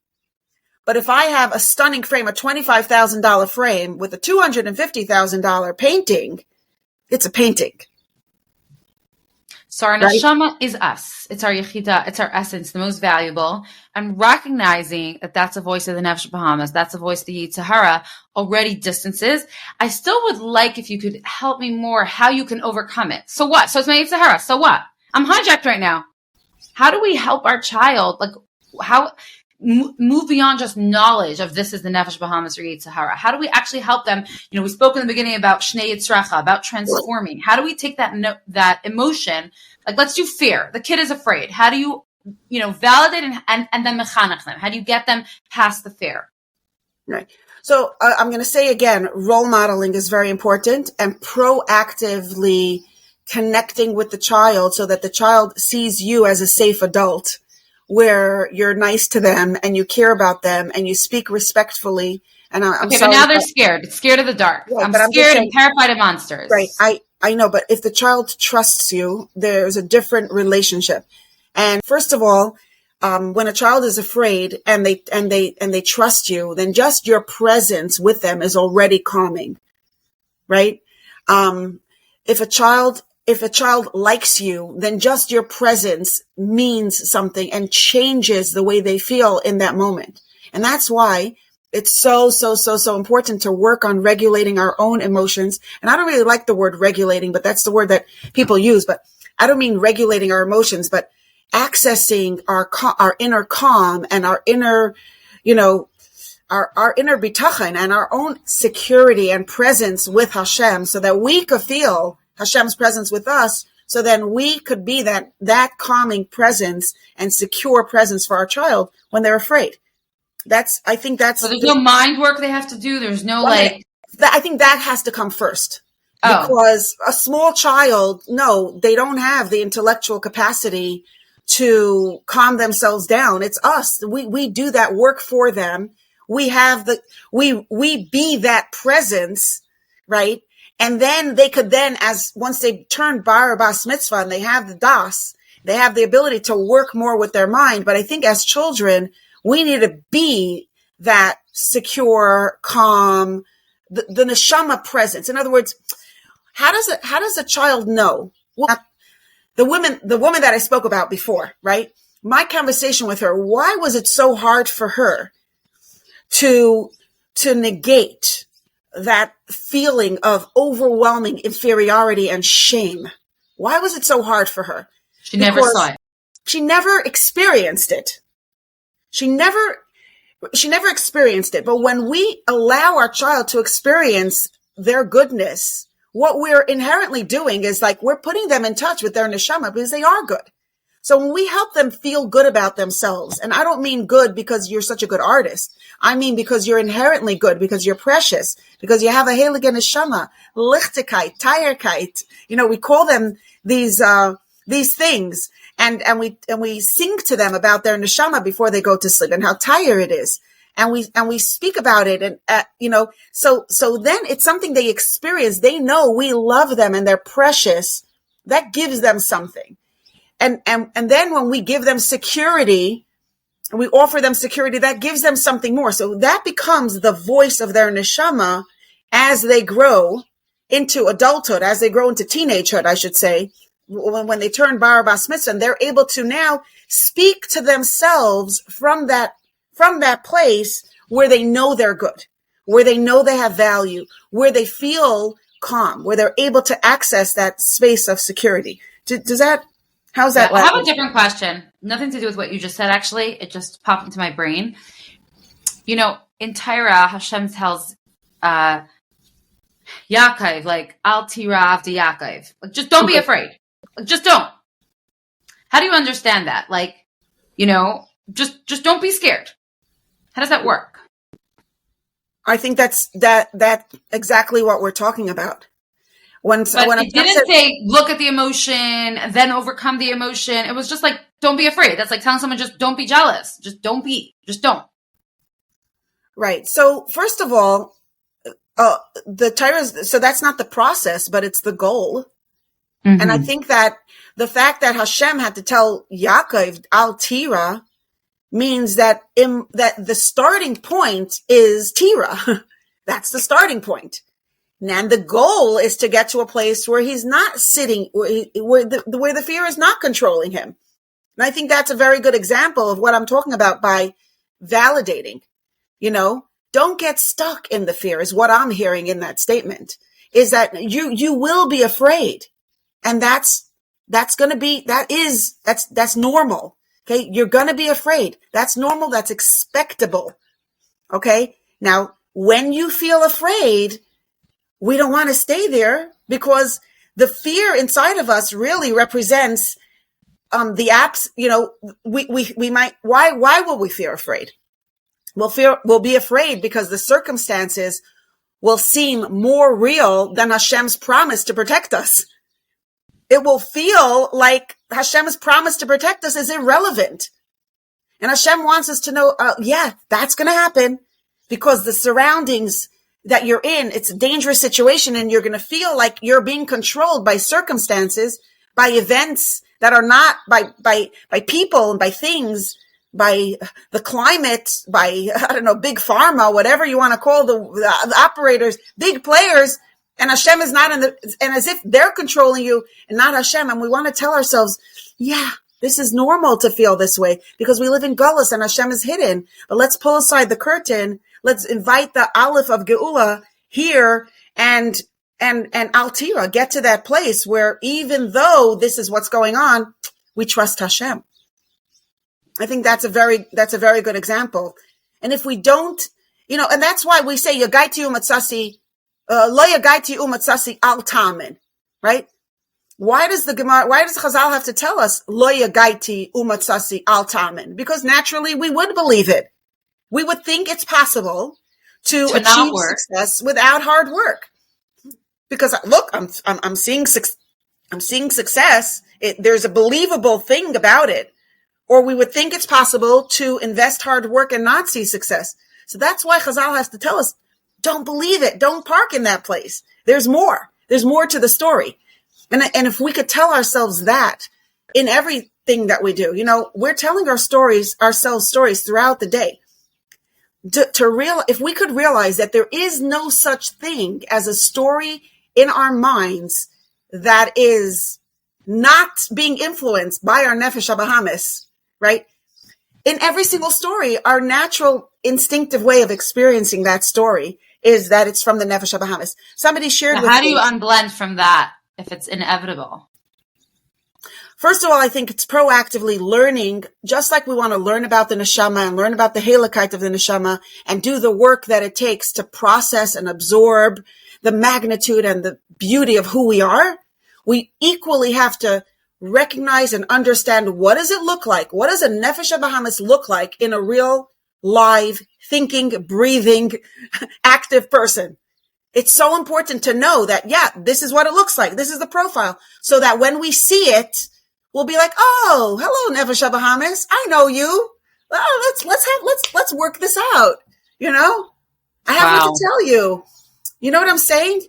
But if I have a stunning frame, a $25,000 frame with a $250,000 painting, it's a painting. So our neshama is us. It's our yechida. It's our essence, the most valuable. And recognizing that that's a voice of the Nefesh Bahamas, that's a voice of the Yetzer Hara, already distances. I still would like if you could help me more how you can overcome it. So what? So it's my Yetzer Hara. So what? I'm hijacked right now. How do we help our child? Like, how move beyond just knowledge of this is the Nefesh Bahamas or Yetzer Hara? How do we actually help them? We spoke in the beginning about Shnei Yitzracha, about transforming. How do we take that emotion? Like, let's do fear. The kid is afraid. How do you validate and then mechanech them? How do you get them past the fear? Right. So I'm going to say again, role modeling is very important, and proactively connecting with the child so that the child sees you as a safe adult where you're nice to them and you care about them and you speak respectfully. And I'm okay, sorry, but now they're scared. It's scared of the dark. Right, I'm but scared and terrified of monsters. Right. I know, but if the child trusts you, there's a different relationship. And first of all, when a child is afraid and they trust you, then just your presence with them is already calming, right? If a child likes you, then just your presence means something and changes the way they feel in that moment. And that's why it's so important to work on regulating our own emotions. And I don't really like the word regulating, but that's the word that people use. But I don't mean regulating our emotions, but accessing our inner calm and our inner, our inner bitachon and our own security and presence with Hashem, so that we could feel Hashem's presence with us, so then we could be that calming presence and secure presence for our child when they're afraid. I think that's. So there's no mind work they have to do. There's no I think that has to come first. Oh. Because a small child, no, they don't have the intellectual capacity to calm themselves down. It's us. We do that work for them. We have we be that presence, right? And then they could once they turn bar bas mitzvah and they have the das, they have the ability to work more with their mind. But I think as children, we need to be that secure, calm, the neshama presence. In other words, how does a child know? Well, the woman that I spoke about before, right? My conversation with her, why was it so hard for her to negate that feeling of overwhelming inferiority and shame? Why was it so hard for her? She never saw it. She never experienced it. She never experienced it. But when we allow our child to experience their goodness, what we're inherently doing is we're putting them in touch with their neshama, because they are good. So when we help them feel good about themselves, and I don't mean good because you're such a good artist. I mean because you're inherently good, because you're precious, because you have a heilige neshama, lichtigkeit, teierkeit. We call them these things, and we sing to them about their neshama before they go to sleep and how tired it is. And we speak about it, and so then it's something they experience. They know we love them and they're precious. That gives them something, and then when we give them security, and we offer them security, that gives them something more. So that becomes the voice of their neshama as they grow into adulthood, as they grow into teenagehood, I should say, when they turn bar bas mitzvah, and they're able to now speak to themselves from that place where they know they're good, where they know they have value, where they feel calm, where they're able to access that space of security. How's that? I have a different question. Nothing to do with what you just said, actually. It just popped into my brain. In Torah, Hashem tells Yaakov, Al tirav de Yaakov. Just don't be afraid. Just don't. How do you understand that? Just don't be scared. How does that work? I think that's exactly what we're talking about. When it didn't say look at the emotion, then overcome the emotion. It was just don't be afraid. That's like telling someone just don't be jealous. Just don't. Right. So first of all, the Torah, so that's not the process, but it's the goal. Mm-hmm. And I think that the fact that Hashem had to tell Yaakov al tira means that the starting point is tira. That's the starting point. And the goal is to get to a place where he's not sitting, where the fear is not controlling him. And I think that's a very good example of what I'm talking about by validating. Don't get stuck in the fear is what I'm hearing in that statement, is that you will be afraid. And that's normal. Okay. You're going to be afraid. That's normal. That's expectable. Okay. Now, when you feel afraid, we don't want to stay there, because the fear inside of us really represents the apps, we might, why will we feel afraid? We'll be afraid because the circumstances will seem more real than Hashem's promise to protect us. It will feel like Hashem's promise to protect us is irrelevant. And Hashem wants us to know, that's going to happen because the surroundings that you're in, it's a dangerous situation and you're going to feel like you're being controlled by circumstances, by events that are not by people and by things, by the climate, by, big pharma, whatever you want to call the operators, big players, and Hashem is not and as if they're controlling you and not Hashem. And we want to tell ourselves, this is normal to feel this way because we live in Gullus and Hashem is hidden. But let's pull aside the curtain. Let's invite the Aleph of Geula here and Altira, get to that place where even though this is what's going on, we trust Hashem. I think that's a very good example. And if we don't, and that's why we say Yagaiti umatsasi, lo yagaiti umatsasi al tamen, right? Why does Chazal have to tell us lo yagaiti umatsasi al tamen? Because naturally we would believe it. We would think it's possible to achieve success without hard work. Because look, I'm seeing success. There's a believable thing about it. Or we would think it's possible to invest hard work and not see success. So that's why Chazal has to tell us, don't believe it. Don't park in that place. There's more. There's more to the story. And if we could tell ourselves that in everything that we do, we're telling ourselves stories throughout the day. If we could realize that there is no such thing as a story in our minds that is not being influenced by our nefesh habahamis, right? In every single story, our natural instinctive way of experiencing that story is that it's from the nefesh habahamis. Somebody shared with me. How do you unblend from that if it's inevitable? First of all, I think it's proactively learning, just like we want to learn about the neshama and learn about the halakite of the neshama and do the work that it takes to process and absorb the magnitude and the beauty of who we are. We equally have to recognize and understand, what does it look like? What does a nefesh habahamis look like in a real, live, thinking, breathing, active person? It's so important to know that, this is what it looks like. This is the profile. So that when we see it, we'll be like, oh, hello, nefesh habahamis. I know you. Well, let's work this out. I have what to tell you. You know what I'm saying?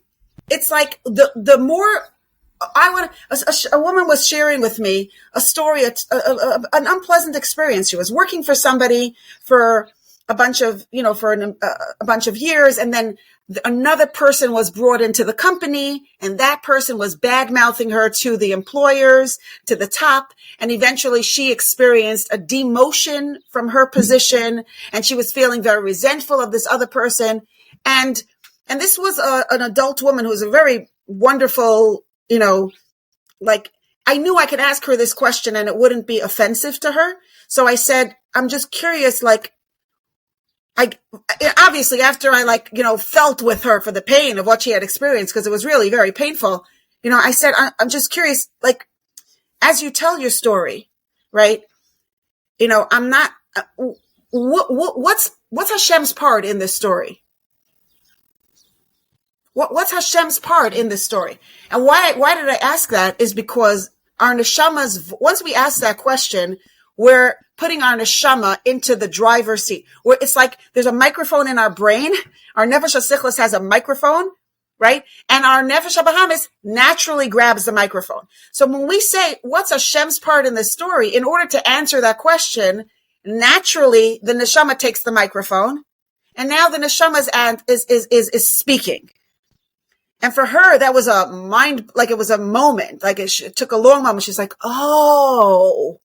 It's like the more a woman was sharing with me a story, an unpleasant experience. She was working for somebody for a bunch of years, and then another person was brought into the company, and that person was bad-mouthing her to the employers, to the top, and eventually she experienced a demotion from her position, and she was feeling very resentful of this other person, and this was an adult woman who was a very wonderful, I knew I could ask her this question and it wouldn't be offensive to her. So I said, I'm just curious, obviously after I felt with her for the pain of what she had experienced, because it was really very painful. I said, I'm just curious, as you tell your story, right? I'm not, what's Hashem's part in this story? What's Hashem's part in this story? And why did I ask that is because our neshamas, once we ask that question, we're putting our neshama into the driver's seat. Where it's like there's a microphone in our brain. Our nefesh hasichlis has a microphone, right? And our nefesh habahamis naturally grabs the microphone. So when we say, what's Hashem's part in this story? In order to answer that question, naturally the neshama takes the microphone. And now the neshama is speaking. And for her, that was it was a moment, it took a long moment. She's like, oh,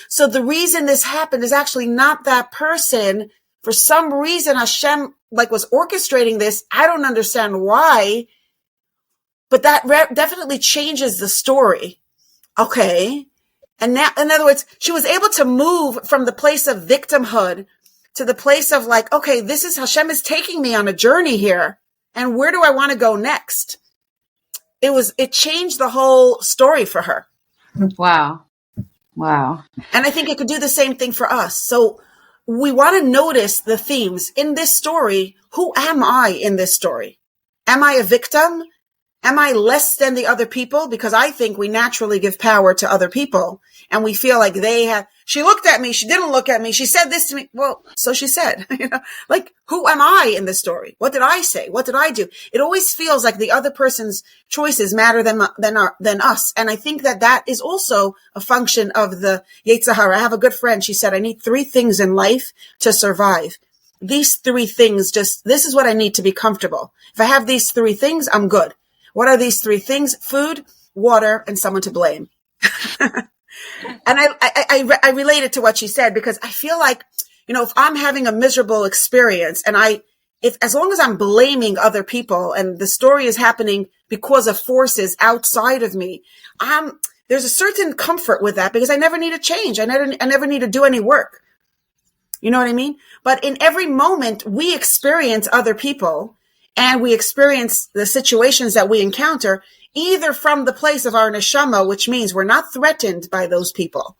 so the reason this happened is actually not that person. For some reason, Hashem was orchestrating this. I don't understand why, but that definitely changes the story. Okay. And now, in other words, she was able to move from the place of victimhood to the place of okay, this is Hashem is taking me on a journey here. And where do I want to go next? it changed the whole story for her. Wow. Wow. And I think it could do the same thing for us. So we want to notice the themes in this story. Who am I in this story? Am I a victim? Am I less than the other people? Because I think we naturally give power to other people and we feel like she looked at me. She didn't look at me. She said this to me. Well, so she said, like, who am I in this story? What did I say? What did I do? It always feels like the other person's choices matter than us. And I think that is also a function of the Yetzer Hara. I have a good friend. She said, I need 3 things in life to survive. These 3 things, this is what I need to be comfortable. If I have these 3 things, I'm good. What are these 3 things? Food, water, and someone to blame. And I related to what she said because I feel like, if I'm having a miserable experience and as long as I'm blaming other people and the story is happening because of forces outside of me, there's a certain comfort with that because I never need to change. I never need to do any work. You know what I mean? But in every moment we experience other people and we experience the situations that we encounter either from the place of our neshama, which means we're not threatened by those people.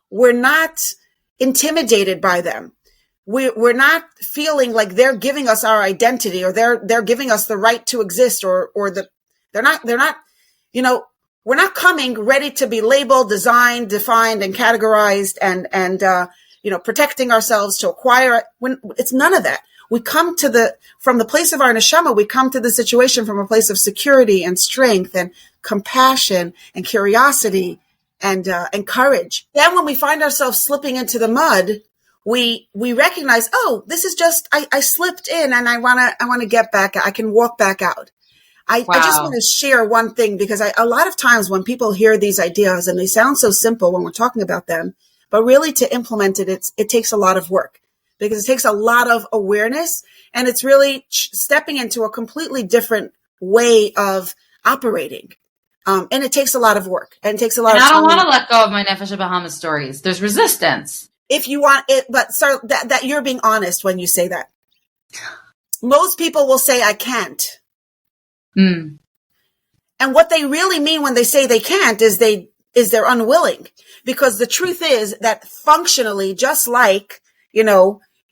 We're not intimidated by them. We're not feeling like they're giving us our identity or they're giving us the right to exist they're not, we're not coming ready to be labeled, designed, defined, and categorized and protecting ourselves to acquire. It's none of that. We come from the place of our neshama, we come to the situation from a place of security and strength and compassion and curiosity and courage. Then when we find ourselves slipping into the mud, we recognize, oh, this is just, I slipped in and I want to get back. I can walk back out. I just want to share one thing because a lot of times when people hear these ideas and they sound so simple when we're talking about them, but really to implement it takes a lot of work. Because it takes a lot of awareness and it's really stepping into a completely different way of operating. And it takes a lot of work and it takes a lot of time. I don't want to let go of my Nefesh Bahamas stories. There's resistance. If you want it, but so that you're being honest when you say that. Most people will say, I can't. And what they really mean when they say they can't is they're unwilling. Because the truth is that functionally, just like,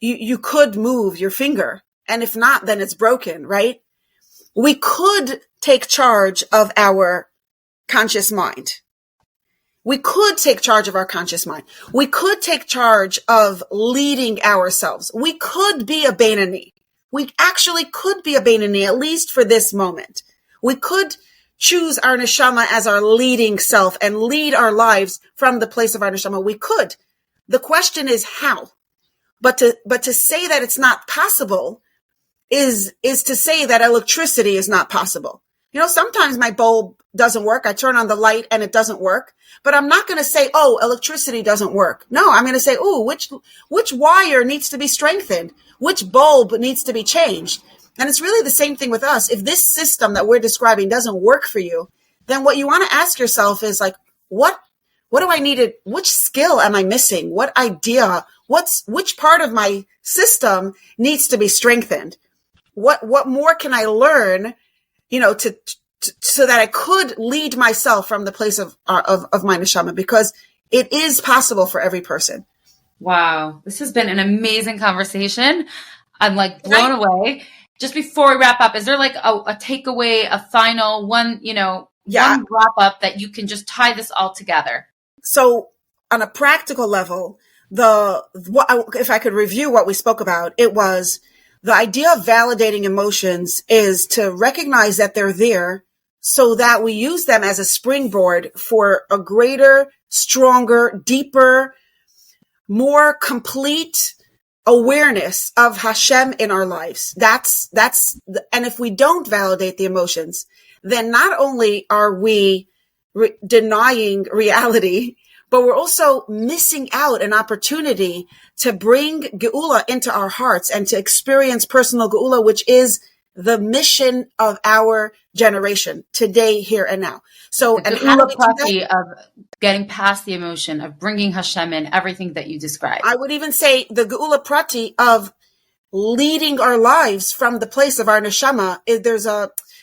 you could move your finger, and if not, then it's broken, right? We could take charge of our conscious mind. We could take charge of our conscious mind. We could take charge of leading ourselves. We could be a Beinani. We actually could be a Beinani, at least for this moment. We could choose our neshama as our leading self and lead our lives from the place of our neshama. We could. The question is how. But to say that it's not possible is to say that electricity is not possible. Sometimes my bulb doesn't work. I turn on the light and it doesn't work. But I'm not going to say, oh, electricity doesn't work. No, I'm going to say, oh, which wire needs to be strengthened? Which bulb needs to be changed? And it's really the same thing with us. If this system that we're describing doesn't work for you, then what you want to ask yourself is like, what do I need? Which skill am I missing? What idea? Which part of my system needs to be strengthened? What more can I learn, so that I could lead myself from the place of my neshama, because it is possible for every person. Wow. This has been an amazing conversation. I'm like blown away. Just before we wrap up, is there like a takeaway, a final one, one wrap up that you can just tie this all together? So on a practical level, if I could review what we spoke about, it was the idea of validating emotions is to recognize that they're there so that we use them as a springboard for a greater, stronger, deeper, more complete awareness of Hashem in our lives. And if we don't validate the emotions, then not only are we denying reality, but we're also missing out an opportunity to bring Geula into our hearts and to experience personal Geula, which is the mission of our generation today, here and now. So, the Geula Prati of getting past the emotion, of bringing Hashem in, everything that you described. I would even say the Geula Prati of leading our lives from the place of our neshama.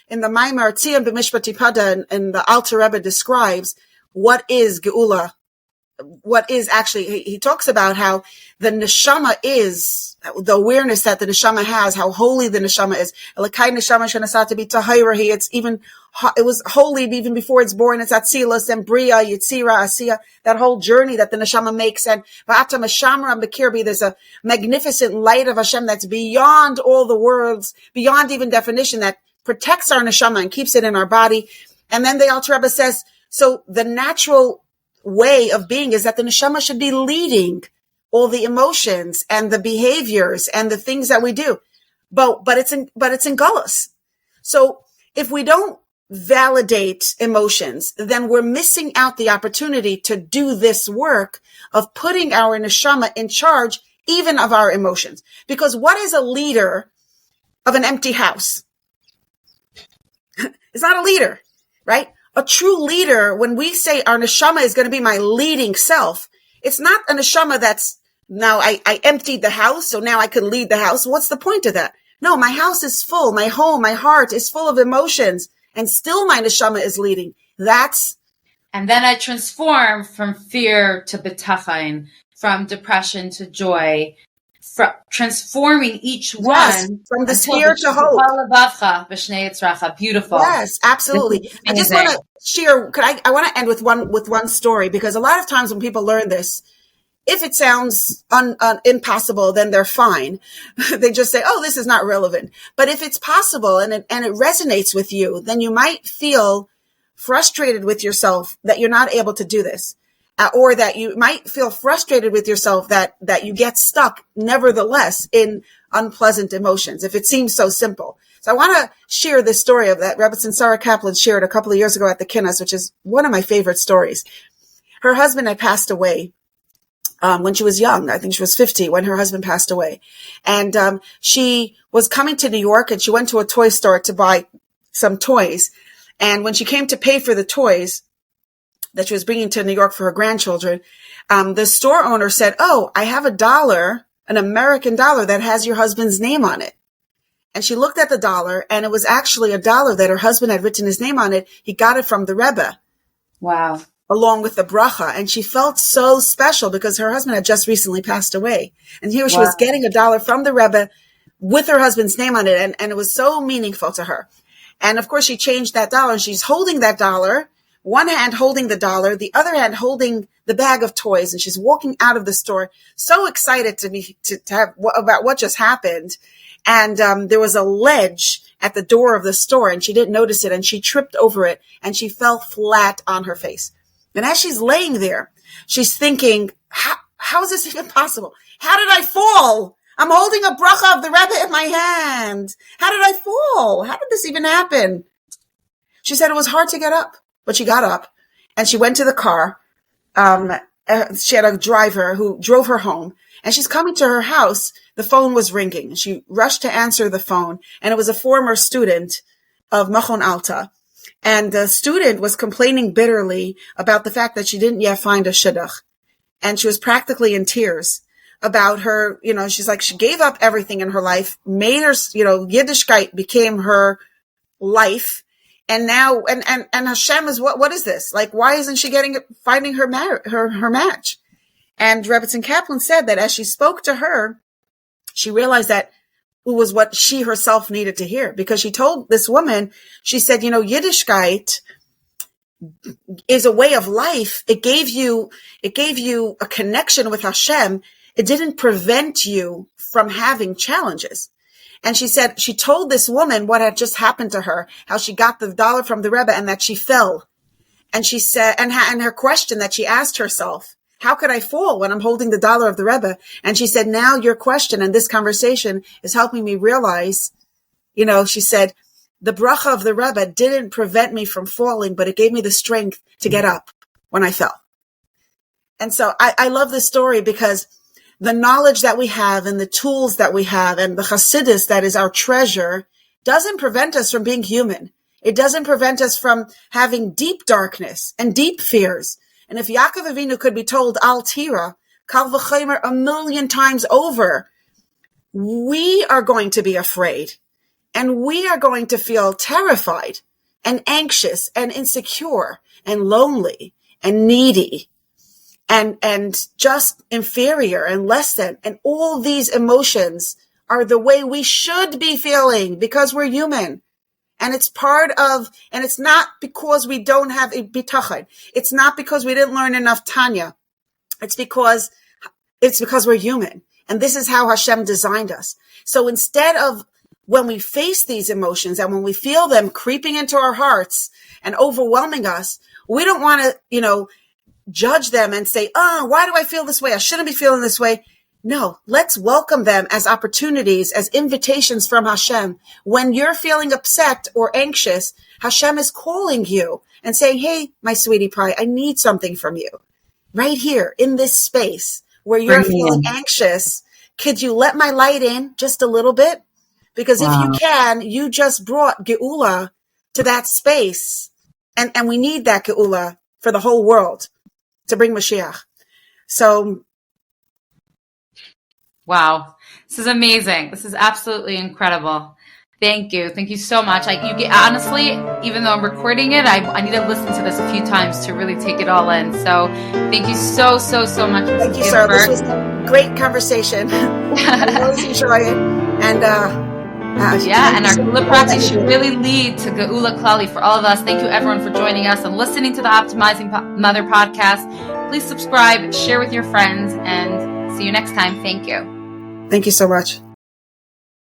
in the Maimar Tziyam B'Mishpati Pada, and the Alter Rebbe describes what is Geula, what is actually, he talks about how the neshama is, the awareness that the neshama has, how holy the neshama is. It's even, it was holy even before it's born. It's Atzilus and Bria, Yitzira, Asiya, that whole journey that the neshama makes. And there's a magnificent light of Hashem that's beyond all the worlds, beyond even definition, that protects our neshama and keeps it in our body. And then the Alter Rebbe says, so the natural way of being is that the neshama should be leading all the emotions and the behaviors and the things that we do. But it's in gullus. So if we don't validate emotions, then we're missing out the opportunity to do this work of putting our neshama in charge even of our emotions. Because what is a leader of an empty house? It's not a leader, right? A true leader, when we say our neshama is going to be my leading self, it's not a neshama that's, now I emptied the house, so now I can lead the house. What's the point of that? No, my house is full. My home, my heart is full of emotions, and still my neshama is leading. And then I transform from fear to bitachon, from depression to joy, transforming each one from despair to hope. Beautiful. Yes, absolutely. I just want to share. I want to end with one story, because a lot of times when people learn this, if it sounds impossible, then they're fine. They just say, "Oh, this is not relevant." But if it's possible and it resonates with you, then you might feel frustrated with yourself that you're not able to do this. Or that you might feel frustrated with yourself that you get stuck, nevertheless, in unpleasant emotions, if it seems so simple. So I want to share this story of that Rebbetzin Sarah Kaplan shared a couple of years ago at the Kinnas, which is one of my favorite stories. Her husband had passed away when she was young. I think she was 50 when her husband passed away. And she was coming to New York, and she went to a toy store to buy some toys. And when she came to pay for the toys that she was bringing to New York for her grandchildren, the store owner said, "Oh, I have $1, an American dollar that has your husband's name on it." And she looked at the dollar, and it was actually $1 that her husband had written his name on it. He got it from the Rebbe. Wow. Along with the bracha. And she felt so special because her husband had just recently passed away. And here she was getting $1 from the Rebbe with her husband's name on it. And it was so meaningful to her. And of course, she changed that dollar, and she's holding that dollar, one hand holding the dollar, the other hand holding the bag of toys, and she's walking out of the store, so excited to have about what just happened. And there was a ledge at the door of the store, and she didn't notice it, and she tripped over it, and she fell flat on her face. And as she's laying there, she's thinking, how is this even possible? How did I fall? I'm holding a bracha of the Rebbe in my hand. How did I fall? How did this even happen? She said it was hard to get up. But she got up and she went to the car. She had a driver who drove her home, and she's coming to her house. The phone was ringing, and she rushed to answer the phone. And it was a former student of Machon Alta. And the student was complaining bitterly about the fact that she didn't yet find a shidduch. And she was practically in tears about her, she's like, she gave up everything in her life, made her, Yiddishkeit became her life. And now, and Hashem is, what is this? Like, why isn't she finding her match? And Rebbetzin Kaplan said that as she spoke to her, she realized that it was what she herself needed to hear, because she told this woman, she said, Yiddishkeit is a way of life. It gave you a connection with Hashem. It didn't prevent you from having challenges. And she said, she told this woman what had just happened to her, how she got the dollar from the Rebbe and that she fell. And she said, and her question that she asked herself, how could I fall when I'm holding the dollar of the Rebbe? And she said, now your question and this conversation is helping me realize, she said, the bracha of the Rebbe didn't prevent me from falling, but it gave me the strength to get up when I fell. And so I love this story because the knowledge that we have and the tools that we have and the chassidus that is our treasure doesn't prevent us from being human. It doesn't prevent us from having deep darkness and deep fears. And if Yaakov Avinu could be told, Al Tira, Kal V'chomer 1,000,000 times over, we are going to be afraid. And we are going to feel terrified and anxious and insecure and lonely and needy and just inferior and less than. And all these emotions are the way we should be feeling because we're human. And it's and it's not because we don't have a bitachon. It's not because we didn't learn enough Tanya. It's because we're human. And this is how Hashem designed us. So instead of when we face these emotions and when we feel them creeping into our hearts and overwhelming us, we don't want to, judge them and say, why do I feel this way? I shouldn't be feeling this way. No, let's welcome them as opportunities, as invitations from Hashem. When you're feeling upset or anxious, Hashem is calling you and saying, hey, my sweetie pie, I need something from you. Right here in this space where you're feeling anxious, could you let my light in just a little bit? Because if you can, you just brought Geula to that space. And we need that Geula for the whole world to bring Mashiach. So. Wow. This is amazing. This is absolutely incredible. Thank you. Thank you so much. Honestly, even though I'm recording it, I need to listen to this a few times to really take it all in. So thank you so much. Thank you, Sarah. This was a great conversation. I always enjoy it. And, and our Geula practice should really lead to Geula Klali for all of us. Thank you everyone for joining us and listening to the Optimizing Mother podcast. Please subscribe, share with your friends, and see you next time. Thank you. Thank you so much.